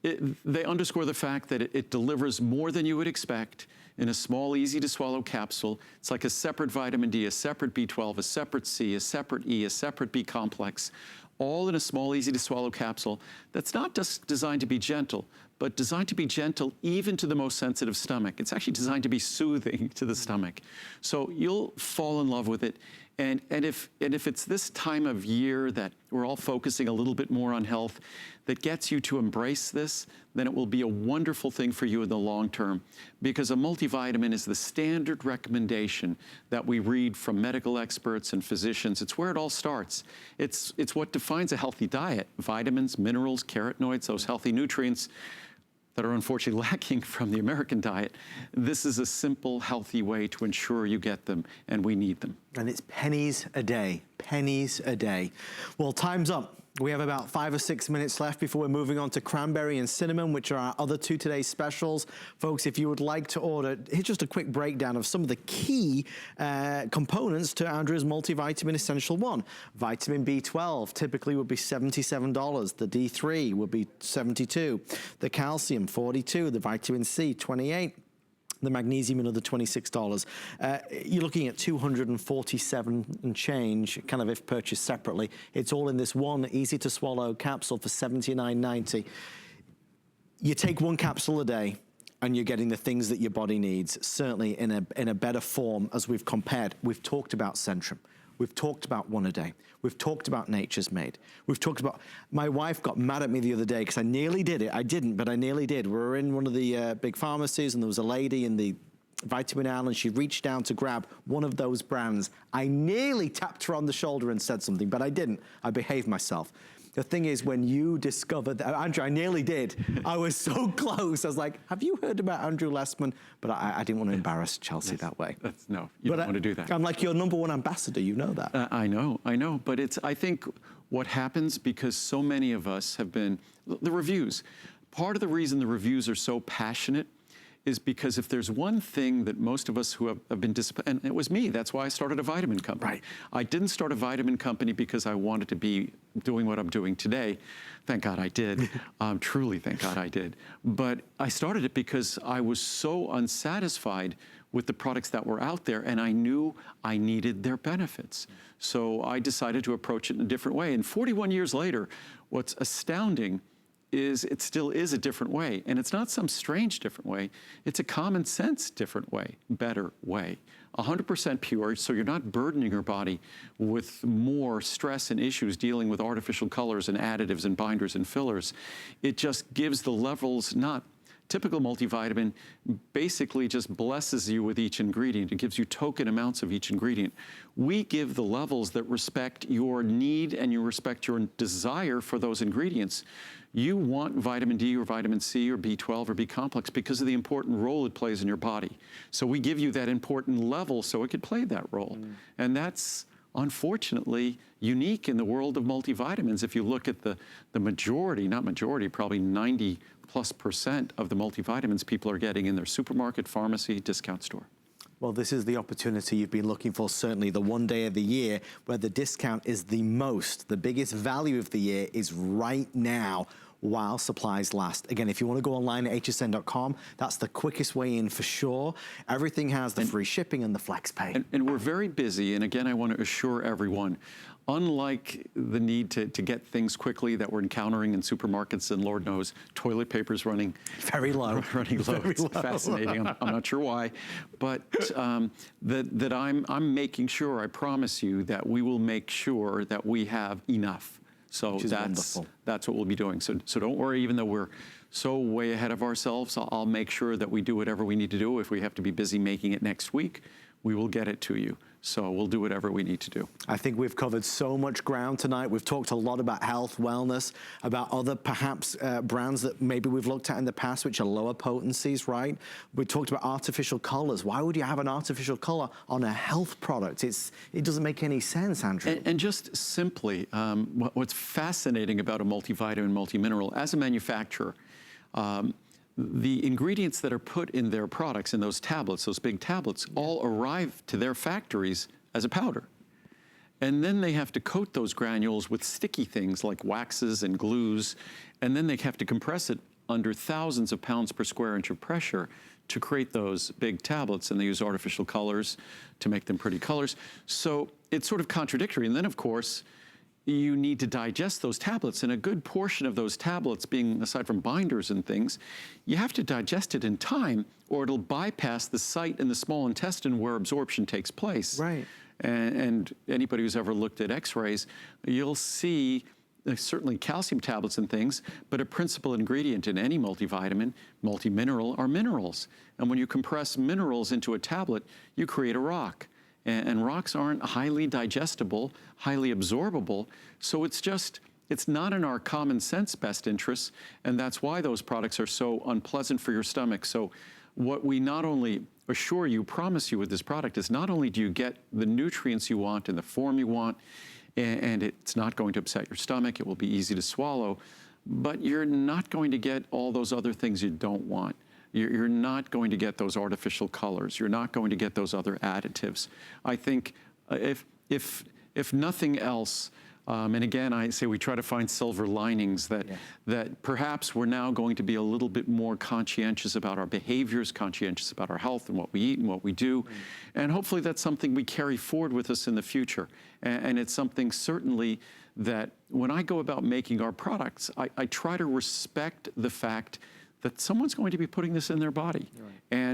they underscore the fact that it delivers more than you would expect in a small, easy to swallow capsule. It's like a separate vitamin D, a separate B12, a separate C, a separate E, a separate B complex, all in a small, easy to swallow capsule that's not just designed to be gentle, but designed to be gentle even to the most sensitive stomach. It's actually designed to be soothing to the stomach. So you'll fall in love with it. And if it's this time of year that we're all focusing a little bit more on health that gets you to embrace this, then it will be a wonderful thing for you in the long term, because a multivitamin is the standard recommendation that we read from medical experts and physicians. It's where it all starts. It's what defines a healthy diet: vitamins, minerals, carotenoids, those healthy nutrients that are unfortunately lacking from the American diet. This is a simple, healthy way to ensure you get them, and we need them. And it's pennies a day, pennies a day. Well, time's up. We have about 5 or 6 minutes left before we're moving on to cranberry and cinnamon, which are our other 2 today's specials. Folks, if you would like to order, here's just a quick breakdown of some of the key components to Andrew's Multivitamin Essential One. Vitamin B12 typically would be $77. The D3 would be $72. The calcium, $42. The vitamin C, $28. The magnesium, another $26. You're looking at $247 and change, kind of if purchased separately. It's all in this one easy to swallow capsule for $79.90. You take 1 capsule a day and you're getting the things that your body needs, certainly in a better form as we've compared. We've talked about Centrum. We've talked about one a day. We've talked about Nature's Made. We've talked about, my wife got mad at me the other day because I nearly did it. I didn't, but I nearly did. We were in one of the big pharmacies and there was a lady in the vitamin aisle and she reached down to grab one of those brands. I nearly tapped her on the shoulder and said something, but I didn't. I behaved myself. The thing is, when you discovered that, Andrew, I nearly did. I was so close. I was like, have you heard about Andrew Lessman? But I didn't want to embarrass Chelsea that way. No, you don't want to do that. I'm like your #1 ambassador, you know that. I know. But I think what happens, because so many of us have been, the reviews, part of the reason the reviews are so passionate is because if there's one thing that most of us who have been disappointed, and it was me, that's why I started a vitamin company. Right. I didn't start a vitamin company because I wanted to be doing what I'm doing today. Thank God I did. Truly, thank God I did. But I started it because I was so unsatisfied with the products that were out there, and I knew I needed their benefits. So I decided to approach it in a different way. And 41 years later, what's astounding is it still is a different way. And it's not some strange different way. It's a common sense different way, better way. 100% pure, so you're not burdening your body with more stress and issues dealing with artificial colors and additives and binders and fillers. It just gives the levels not Typical multivitamin basically just blesses you with each ingredient. It gives you token amounts of each ingredient. We give the levels that respect your need and you respect your desire for those ingredients. You want vitamin D or vitamin C or B12 or B complex because of the important role it plays in your body. So we give you that important level so it could play that role. And that's unfortunately unique in the world of multivitamins. If you look at the majority, not majority, probably 90+% of the multivitamins people are getting in their supermarket, pharmacy, discount store. Well, this is the opportunity you've been looking for, certainly the one day of the year where the discount is the biggest value of the year is right now while supplies last. Again, if you want to go online at hsn.com, that's the quickest way in for sure. Everything has the free shipping and the flex pay. And we're very busy, and again, I want to assure everyone, unlike the need to get things quickly that we're encountering in supermarkets, and Lord knows, toilet paper's running very low. Running low. Very It's low. fascinating. I'm not sure why, but that I'm making sure, I promise you, that we will make sure that we have enough. So that's what we'll be doing. So don't worry, even though we're so way ahead of ourselves, I'll make sure that we do whatever we need to do. If we have to be busy making it next week, we will get it to you. So we'll do whatever we need to do. I think we've covered so much ground tonight. We've talked a lot about health, wellness, about other perhaps brands that maybe we've looked at in the past, which are lower potencies, right? We talked about artificial colors. Why would you have an artificial color on a health product? It doesn't make any sense, Andrew. And just simply, what's fascinating about a multivitamin, multimineral, as a manufacturer, the ingredients that are put in their products, in those tablets, those big tablets, all arrive to their factories as a powder. And then they have to coat those granules with sticky things like waxes and glues, and then they have to compress it under thousands of pounds per square inch of pressure to create those big tablets, and they use artificial colors to make them pretty colors. So it's sort of contradictory. And then, of course, you need to digest those tablets, and a good portion of those tablets, being aside from binders and things, you have to digest it in time or it'll bypass the site in the small intestine where absorption takes place. Right. And anybody who's ever looked at x-rays, you'll see certainly calcium tablets and things, but a principal ingredient in any multivitamin, multimineral, are minerals. And when you compress minerals into a tablet, you create a rock. And rocks aren't highly digestible, highly absorbable. So it's not in our common sense best interests. And that's why those products are so unpleasant for your stomach. So what we not only assure you, promise you with this product is not only do you get the nutrients you want in the form you want, and it's not going to upset your stomach, it will be easy to swallow, but you're not going to get all those other things you don't want. You're not going to get those artificial colors. You're not going to get those other additives. I think if nothing else, and again, I say we try to find silver linings that perhaps we're now going to be a little bit more conscientious about our behaviors, conscientious about our health and what we eat and what we do. And hopefully that's something we carry forward with us in the future. And it's something certainly that when I go about making our products, I try to respect the fact that someone's going to be putting this in their body. Right.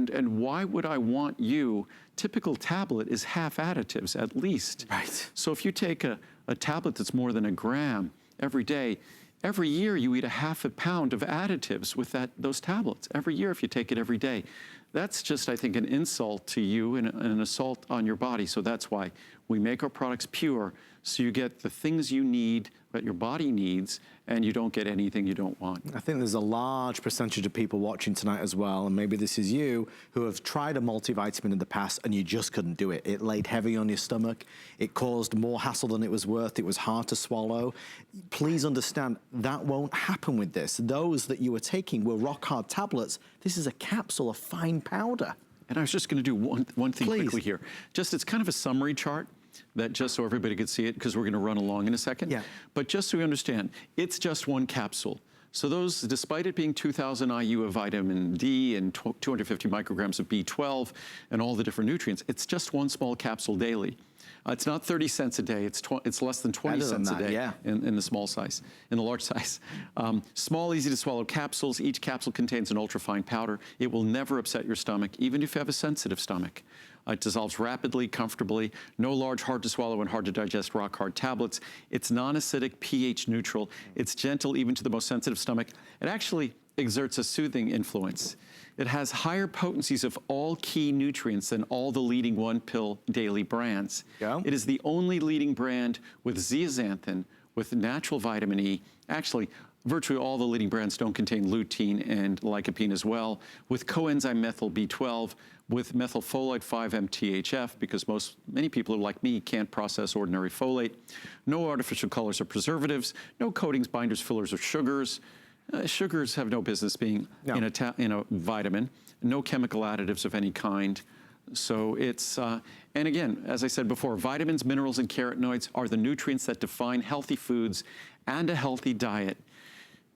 And why would I want you, typical tablet is half additives at least. Right. So if you take a tablet that's more than a gram every day, every year you eat a half a pound of additives with those tablets. Every year if you take it every day. That's just, I think, an insult to you and an assault on your body. So that's why we make our products pure, so you get the things you need, that your body needs, and you don't get anything you don't want. I think there's a large percentage of people watching tonight as well, and maybe this is you, who have tried a multivitamin in the past and you just couldn't do it. It laid heavy on your stomach. It caused more hassle than it was worth. It was hard to swallow. Please understand, that won't happen with this. Those that you were taking were rock hard tablets. This is a capsule, a fine powder. And I was just going to do one thing Please. quickly here. It's kind of a summary chart, that just so everybody could see it, because we're going to run along in a second. Yeah. But just so you understand, it's just one capsule. So those, despite it being 2,000 IU of vitamin D and 250 micrograms of B12 and all the different nutrients, it's just one small capsule daily. It's not 30 cents a day. It's less than 20 cents a day in the small size, in the large size. Small, easy to swallow capsules. Each capsule contains an ultrafine powder. It will never upset your stomach, even if you have a sensitive stomach. It dissolves rapidly, comfortably. No large, hard to swallow and hard to digest rock hard tablets. It's non-acidic, pH neutral. It's gentle even to the most sensitive stomach. It actually exerts a soothing influence. It has higher potencies of all key nutrients than all the leading one-pill daily brands. Yeah. It is the only leading brand with zeaxanthin, with natural vitamin E. Actually, virtually all the leading brands don't contain lutein and lycopene as well, with coenzyme methyl B12, with methylfolate 5-MTHF, because many people who, like me, can't process ordinary folate. No artificial colors or preservatives, no coatings, binders, fillers, or sugars. Sugars have no business being in a vitamin. No chemical additives of any kind. So it's, and again, as I said before, vitamins, minerals, and carotenoids are the nutrients that define healthy foods and a healthy diet.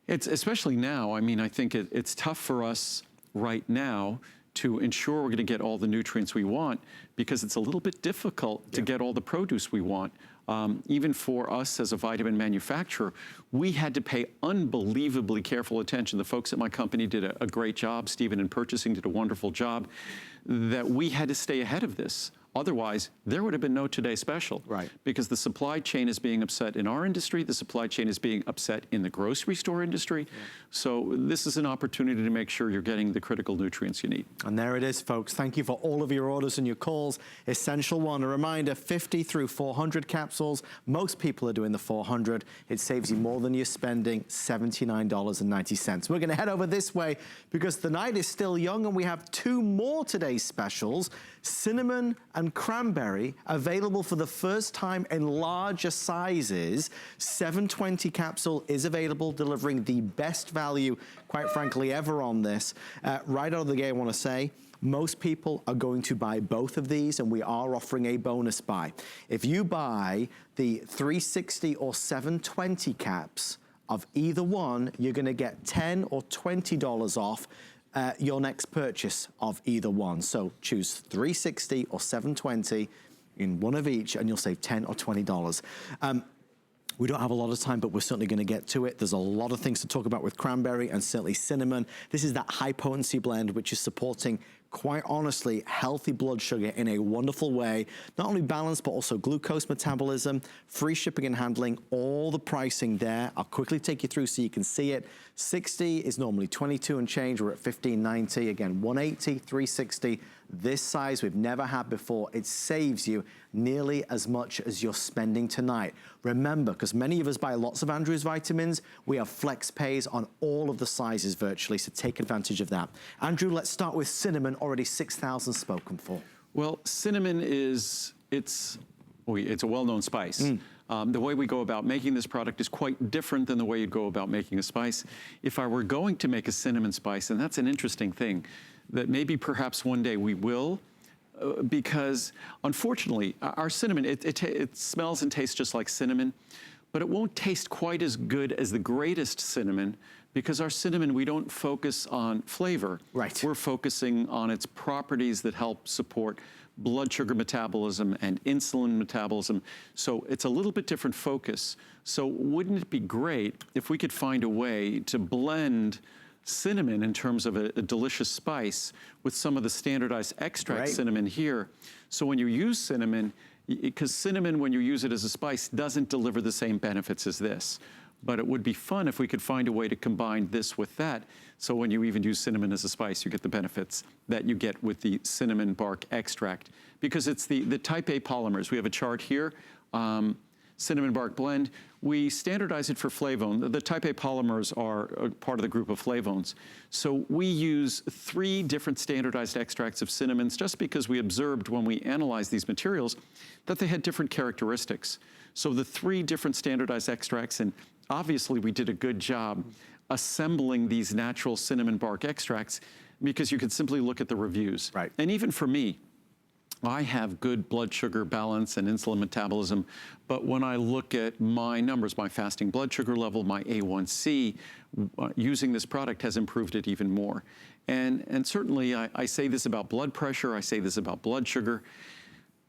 It's especially now, I mean, I think it's tough for us right now to ensure we're going to get all the nutrients we want, because it's a little bit difficult to get all the produce we want. Even for us as a vitamin manufacturer, we had to pay unbelievably careful attention. The folks at my company did a great job. Stephen in purchasing did a wonderful job, that we had to stay ahead of this. Otherwise, there would have been no Today Special. Right. Because the supply chain is being upset in our industry, the supply chain is being upset in the grocery store industry. Yeah. So this is an opportunity to make sure you're getting the critical nutrients you need. And there it is, folks. Thank you for all of your orders and your calls. Essential One, a reminder, 50 through 400 capsules. Most people are doing the 400. It saves you more than you're spending, $79.90. We're going to head over this way because the night is still young and we have two more today's specials. Cinnamon and cranberry, available for the first time in larger sizes. 720 capsule is available, delivering the best value, quite frankly, ever on this. Right out of the gate, I want to say, most people are going to buy both of these, and we are offering a bonus buy. If you buy the 360 or 720 caps of either one, you're going to get $10 or $20 off your next purchase of either one. So choose 360 or 720 in one of each, and you'll save $10 or $20. We don't have a lot of time, but we're certainly going to get to it. There's a lot of things to talk about with cranberry and certainly cinnamon. This is that high potency blend, which is supporting, quite honestly, healthy blood sugar in a wonderful way. Not only balance, but also glucose metabolism, free shipping and handling, all the pricing there. I'll quickly take you through so you can see it. 60 is normally 22 and change. We're at $15.90. Again, 180, 360. This size we've never had before. It saves you nearly as much as you're spending tonight. Remember, because many of us buy lots of Andrews vitamins, we have flex pays on all of the sizes virtually, so take advantage of that. Andrew, let's start with cinnamon, already 6,000 spoken for. Well, cinnamon it's a well-known spice. The way we go about making this product is quite different than the way you'd go about making a spice. If I were going to make a cinnamon spice, and that's an interesting thing, that maybe perhaps one day we will, because unfortunately, our cinnamon, it smells and tastes just like cinnamon, but it won't taste quite as good as the greatest cinnamon, because our cinnamon, we don't focus on flavor. Right. We're focusing on its properties that help support blood sugar metabolism and insulin metabolism. So it's a little bit different focus. So wouldn't it be great if we could find a way to blend cinnamon in terms of a delicious spice with some of the standardized extract cinnamon here. So when you use cinnamon, because cinnamon, when you use it as a spice, doesn't deliver the same benefits as this. But it would be fun if we could find a way to combine this with that. So when you even use cinnamon as a spice, you get the benefits that you get with the cinnamon bark extract. Because it's the type A polymers. We have a chart here. Cinnamon bark blend. We standardize it for flavone. The type A polymers are part of the group of flavones. So we use 3 different standardized extracts of cinnamons just because we observed when we analyzed these materials that they had different characteristics. So the 3 different standardized extracts, and obviously we did a good job assembling these natural cinnamon bark extracts because you could simply look at the reviews. Right. And even for me, I have good blood sugar balance and insulin metabolism, but when I look at my numbers, my fasting blood sugar level, my A1C, using this product has improved it even more. And certainly I say this about blood pressure, I say this about blood sugar.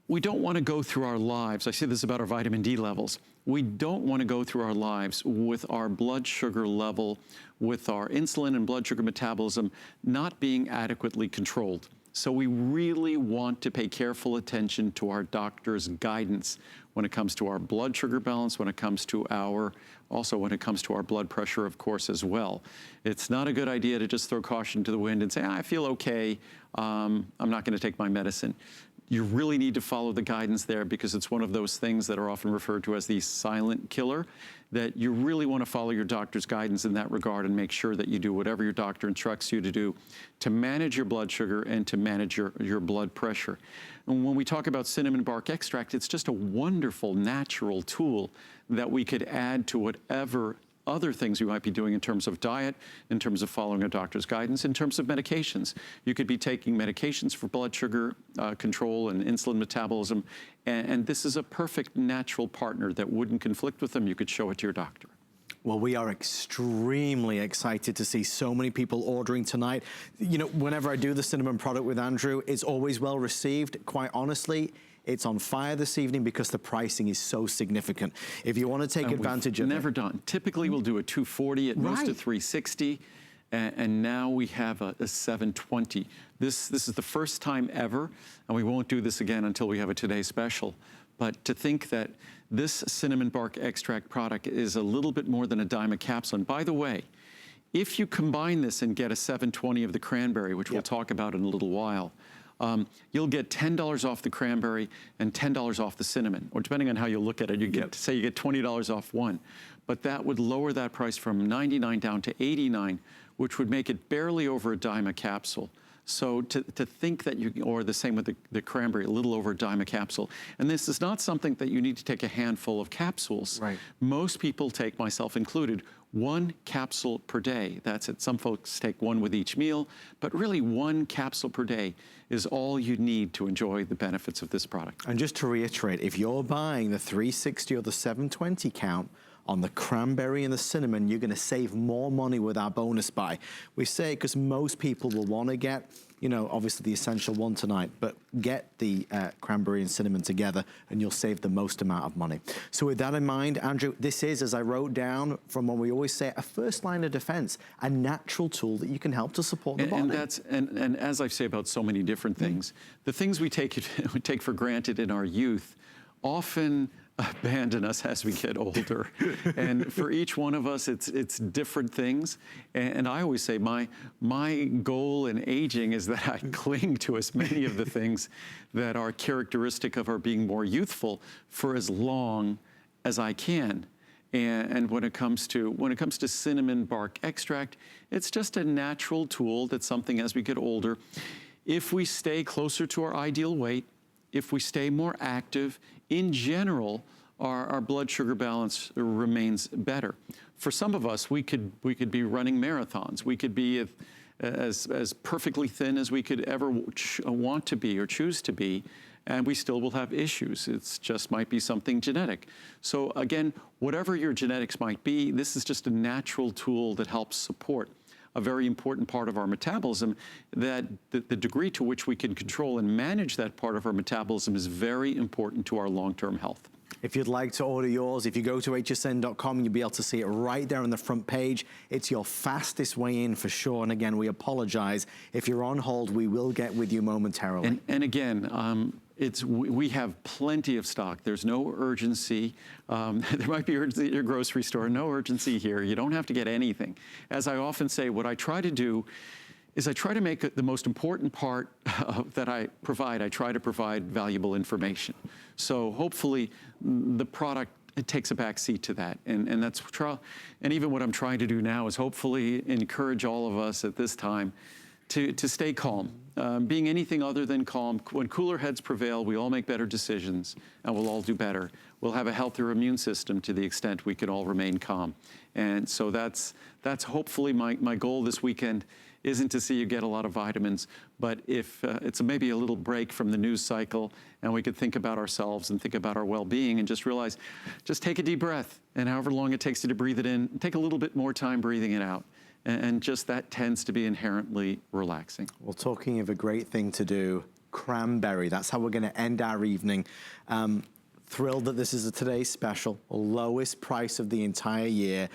We don't want to go through our lives, I say this about our vitamin D levels, we don't want to go through our lives with our blood sugar level, with our insulin and blood sugar metabolism not being adequately controlled. So we really want to pay careful attention to our doctor's guidance when it comes to our blood sugar balance, when it comes to also when it comes to our blood pressure, of course, as well. It's not a good idea to just throw caution to the wind and say, I feel okay, I'm not going to take my medicine. You really need to follow the guidance there, because it's one of those things that are often referred to as the silent killer, that you really want to follow your doctor's guidance in that regard and make sure that you do whatever your doctor instructs you to do to manage your blood sugar and to manage your blood pressure. And when we talk about cinnamon bark extract, it's just a wonderful natural tool that we could add to whatever other things you might be doing in terms of diet, in terms of following a doctor's guidance, in terms of medications. You could be taking medications for blood sugar control and insulin metabolism, and this is a perfect natural partner that wouldn't conflict with them. You could show it to your doctor. Well, we are extremely excited to see so many people ordering tonight. You know, whenever I do the cinnamon product with Andrew, it's always well received. Quite honestly, it's on fire this evening because the pricing is so significant. If you want to take advantage of it. Never done. Typically, we'll do a $240, at most a $360, and now we have a $720. This is the first time ever, and we won't do this again until we have a Today Special. But to think that this cinnamon bark extract product is a little bit more than a dime a capsule. And by the way, if you combine this and get a $720 of the cranberry, which we'll talk about in a little while, you'll get $10 off the cranberry and $10 off the cinnamon, or depending on how you look at it, you get, say you get $20 off one. But that would lower that price from $99 down to $89, which would make it barely over a dime a capsule. So to think that you, or the same with the cranberry, a little over a dime a capsule. And this is not something that you need to take a handful of capsules. Right. Most people take, myself included, 1 capsule per day. That's it. Some folks take 1 with each meal, but really 1 capsule per day is all you need to enjoy the benefits of this product. And just to reiterate, if you're buying the 360 or the 720 count on the cranberry and the cinnamon, you're going to save more money with our bonus buy. We say it because most people will want to get, you know, obviously the essential one tonight, but get the cranberry and cinnamon together and you'll save the most amount of money. So with that in mind, Andrew, this is, as I wrote down from what we always say, a first line of defense, a natural tool that you can help to support the body. And as I say about so many different things, the things we take for granted in our youth often abandon us as we get older. And for each one of us, it's different things. And I always say my goal in aging is that I cling to as many of the things that are characteristic of our being more youthful for as long as I can. And when it comes to cinnamon bark extract, it's just a natural tool that's something as we get older, if we stay closer to our ideal weight, if we stay more active, in general, our blood sugar balance remains better. For some of us, we could be running marathons. We could be as perfectly thin as we could ever want to be or choose to be, and we still will have issues. It just might be something genetic. So again, whatever your genetics might be, this is just a natural tool that helps support a very important part of our metabolism, that the degree to which we can control and manage that part of our metabolism is very important to our long-term health. If you'd like to order yours, if you go to hsn.com, you'll be able to see it right there on the front page. It's your fastest way in for sure. And again, we apologize. If you're on hold, we will get with you momentarily. And again, we have plenty of stock. There's no urgency. There might be urgency at your grocery store, no urgency here. You don't have to get anything. As I often say, what I try to do is I try to make the most important part that I try to provide valuable information. So hopefully the product, it takes a back seat to that. And that's and even what I'm trying to do now is hopefully encourage all of us at this time to stay calm. Being anything other than calm, when cooler heads prevail, we all make better decisions and we'll all do better. We'll have a healthier immune system to the extent we can all remain calm. And so that's hopefully my goal this weekend. Isn't to see you get a lot of vitamins, but if it's maybe a little break from the news cycle and we could think about ourselves and think about our well-being and just realize, just take a deep breath, and however long it takes you to breathe it in, take a little bit more time breathing it out. And just that tends to be inherently relaxing. Well, talking of a great thing to do, cranberry, that's how we're going to end our evening. Thrilled that this is a today's special, lowest price of the entire year.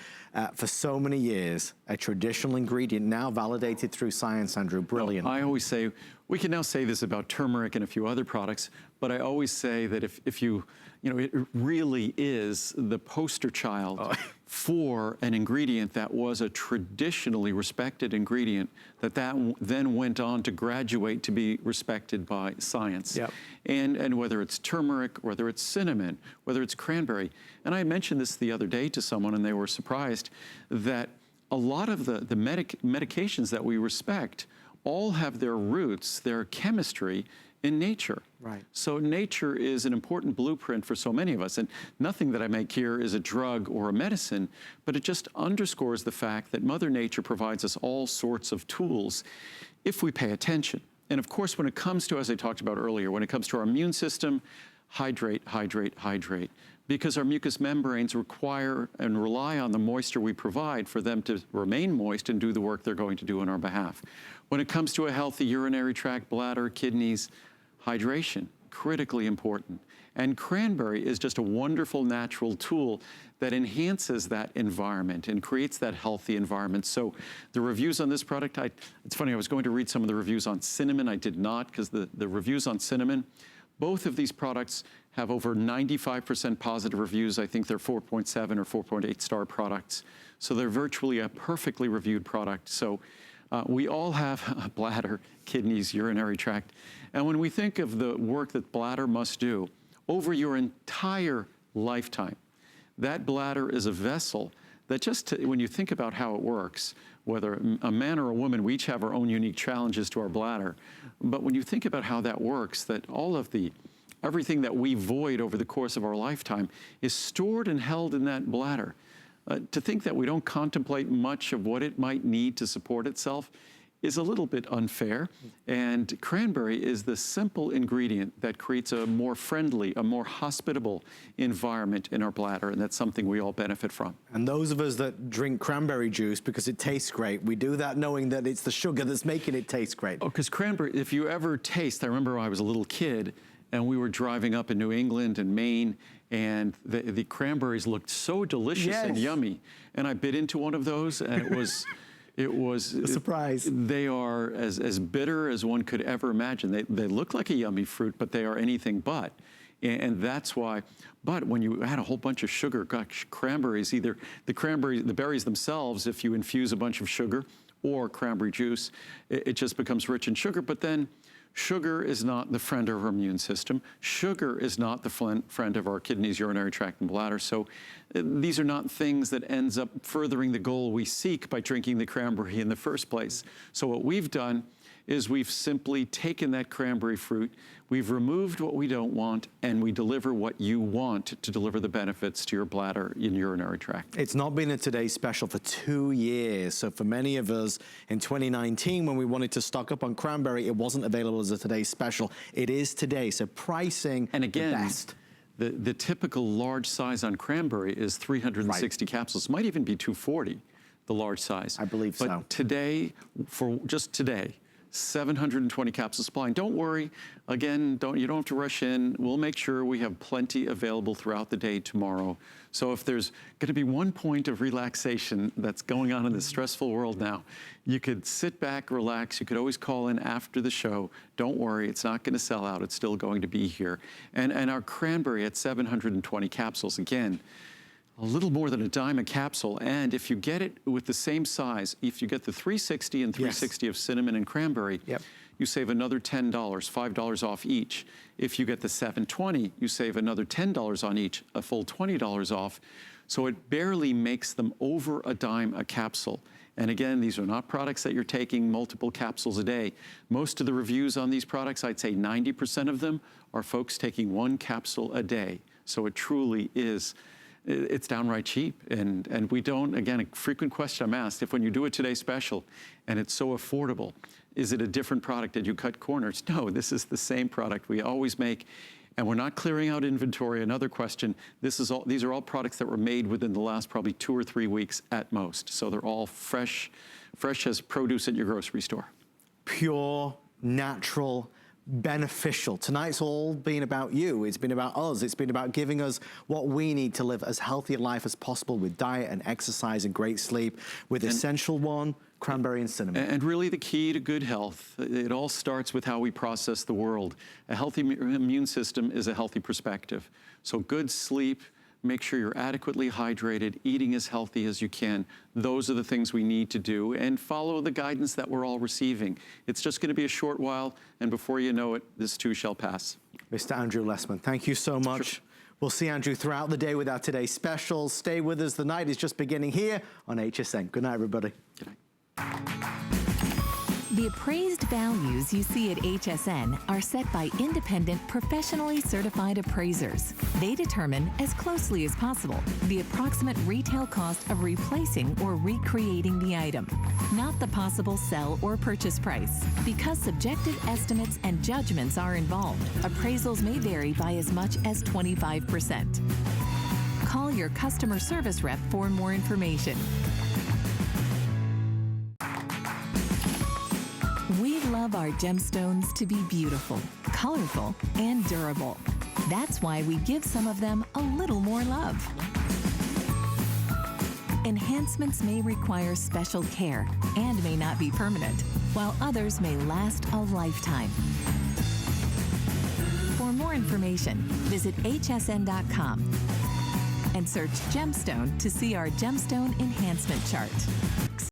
For so many years, a traditional ingredient now validated through science, Andrew. Brilliant. I always say, we can now say this about turmeric and a few other products, but I always say that if you know, it really is the poster child for an ingredient that was a traditionally respected ingredient that then went on to graduate to be respected by science. Yep. And whether it's turmeric, whether it's cinnamon, whether it's cranberry. And I mentioned this the other day to someone and they were surprised that a lot of the medications that we respect all have their roots, their chemistry in nature. Right. So nature is an important blueprint for so many of us. And nothing that I make here is a drug or a medicine, but it just underscores the fact that Mother Nature provides us all sorts of tools if we pay attention. And of course, when it comes to, as I talked about earlier, when it comes to our immune system, hydrate, hydrate, hydrate. Because our mucous membranes require and rely on the moisture we provide for them to remain moist and do the work they're going to do on our behalf. When it comes to a healthy urinary tract, bladder, kidneys, hydration, critically important. And cranberry is just a wonderful natural tool that enhances that environment and creates that healthy environment. So the reviews on this product, it's funny, I was going to read some of the reviews on cinnamon. I did not, because the reviews on cinnamon, both of these products have over 95% positive reviews. I think they're 4.7 or 4.8 star products. So they're virtually a perfectly reviewed product. So we all have a bladder, kidneys, urinary tract. And when we think of the work that bladder must do over your entire lifetime, that bladder is a vessel that when you think about how it works, whether a man or a woman, we each have our own unique challenges to our bladder. But when you think about how that works, that all of everything that we void over the course of our lifetime is stored and held in that bladder. To think that we don't contemplate much of what it might need to support itself is a little bit unfair. And cranberry is the simple ingredient that creates a more friendly, a more hospitable environment in our bladder, and that's something we all benefit from. And those of us that drink cranberry juice because it tastes great, we do that knowing that it's the sugar that's making it taste great. Oh, because cranberry, if you ever taste, I remember when I was a little kid, and we were driving up in New England and Maine, and the cranberries looked so delicious and yummy. And I bit into one of those, and it was a surprise. They are as bitter as one could ever imagine. They look like a yummy fruit, but they are anything but. And that's why, but when you add a whole bunch of sugar, gosh, cranberries, either the berries themselves, if you infuse a bunch of sugar, or cranberry juice, it just becomes rich in sugar. But then sugar is not the friend of our immune system. Sugar is not the friend of our kidneys, urinary tract, and bladder. So these are not things that ends up furthering the goal we seek by drinking the cranberry in the first place. So what we've done is we've simply taken that cranberry fruit, we've removed what we don't want, and we deliver what you want to deliver the benefits to your bladder and urinary tract. It's not been a Today Special for 2 years. So for many of us in 2019, when we wanted to stock up on cranberry, it wasn't available as a Today Special. It is today. So pricing, and again, the best. The typical large size on cranberry is 360 capsules. Might even be 240, the large size. I believe so. But today, for just today, 720 capsule supply. And don't worry, again, you don't have to rush in. We'll make sure we have plenty available throughout the day tomorrow. So if there's going to be one point of relaxation that's going on in this stressful world now, you could sit back, relax. You could always call in after the show. Don't worry, it's not going to sell out. It's still going to be here. And our cranberry at 720 capsules, again, a little more than a dime a capsule. And if you get it with the same size, if you get the 360 and 360 of cinnamon and cranberry, you save another $10, $5 off each. If you get the 720, you save another $10 on each, a full $20 off. So it barely makes them over a dime a capsule. And again, these are not products that you're taking multiple capsules a day. Most of the reviews on these products, I'd say 90% of them are folks taking 1 capsule a day. So it truly is. It's downright cheap. And we don't, again, a frequent question I'm asked, if when you do a Today Special and it's so affordable, is it a different product? Did you cut corners? No, this is the same product we always make. And we're not clearing out inventory. Another question, these are all products that were made within the last probably 2 or 3 weeks at most. So they're all fresh as produce at your grocery store. Pure, natural, beneficial. Tonight's all been about you. It's been about us. It's been about giving us what we need to live as healthy a life as possible with diet and exercise and great sleep with Essential One, cranberry and cinnamon. And really the key to good health, it all starts with how we process the world. A healthy immune system is a healthy perspective. So good sleep, make sure you're adequately hydrated, eating as healthy as you can. Those are the things we need to do, and follow the guidance that we're all receiving. It's just going to be a short while, and before you know it, this too shall pass. Mr. Andrew Lessman, thank you so much. Sure. We'll see Andrew throughout the day with our today's specials. Stay with us. The night is just beginning here on HSN. Good night, everybody. Good night. The appraised values you see at HSN are set by independent, professionally certified appraisers. They determine, as closely as possible, the approximate retail cost of replacing or recreating the item, not the possible sell or purchase price. Because subjective estimates and judgments are involved, appraisals may vary by as much as 25%. Call your customer service rep for more information. We love our gemstones to be beautiful, colorful, and durable. That's why we give some of them a little more love. Enhancements may require special care and may not be permanent, while others may last a lifetime. For more information, visit hsn.com and search gemstone to see our gemstone enhancement chart.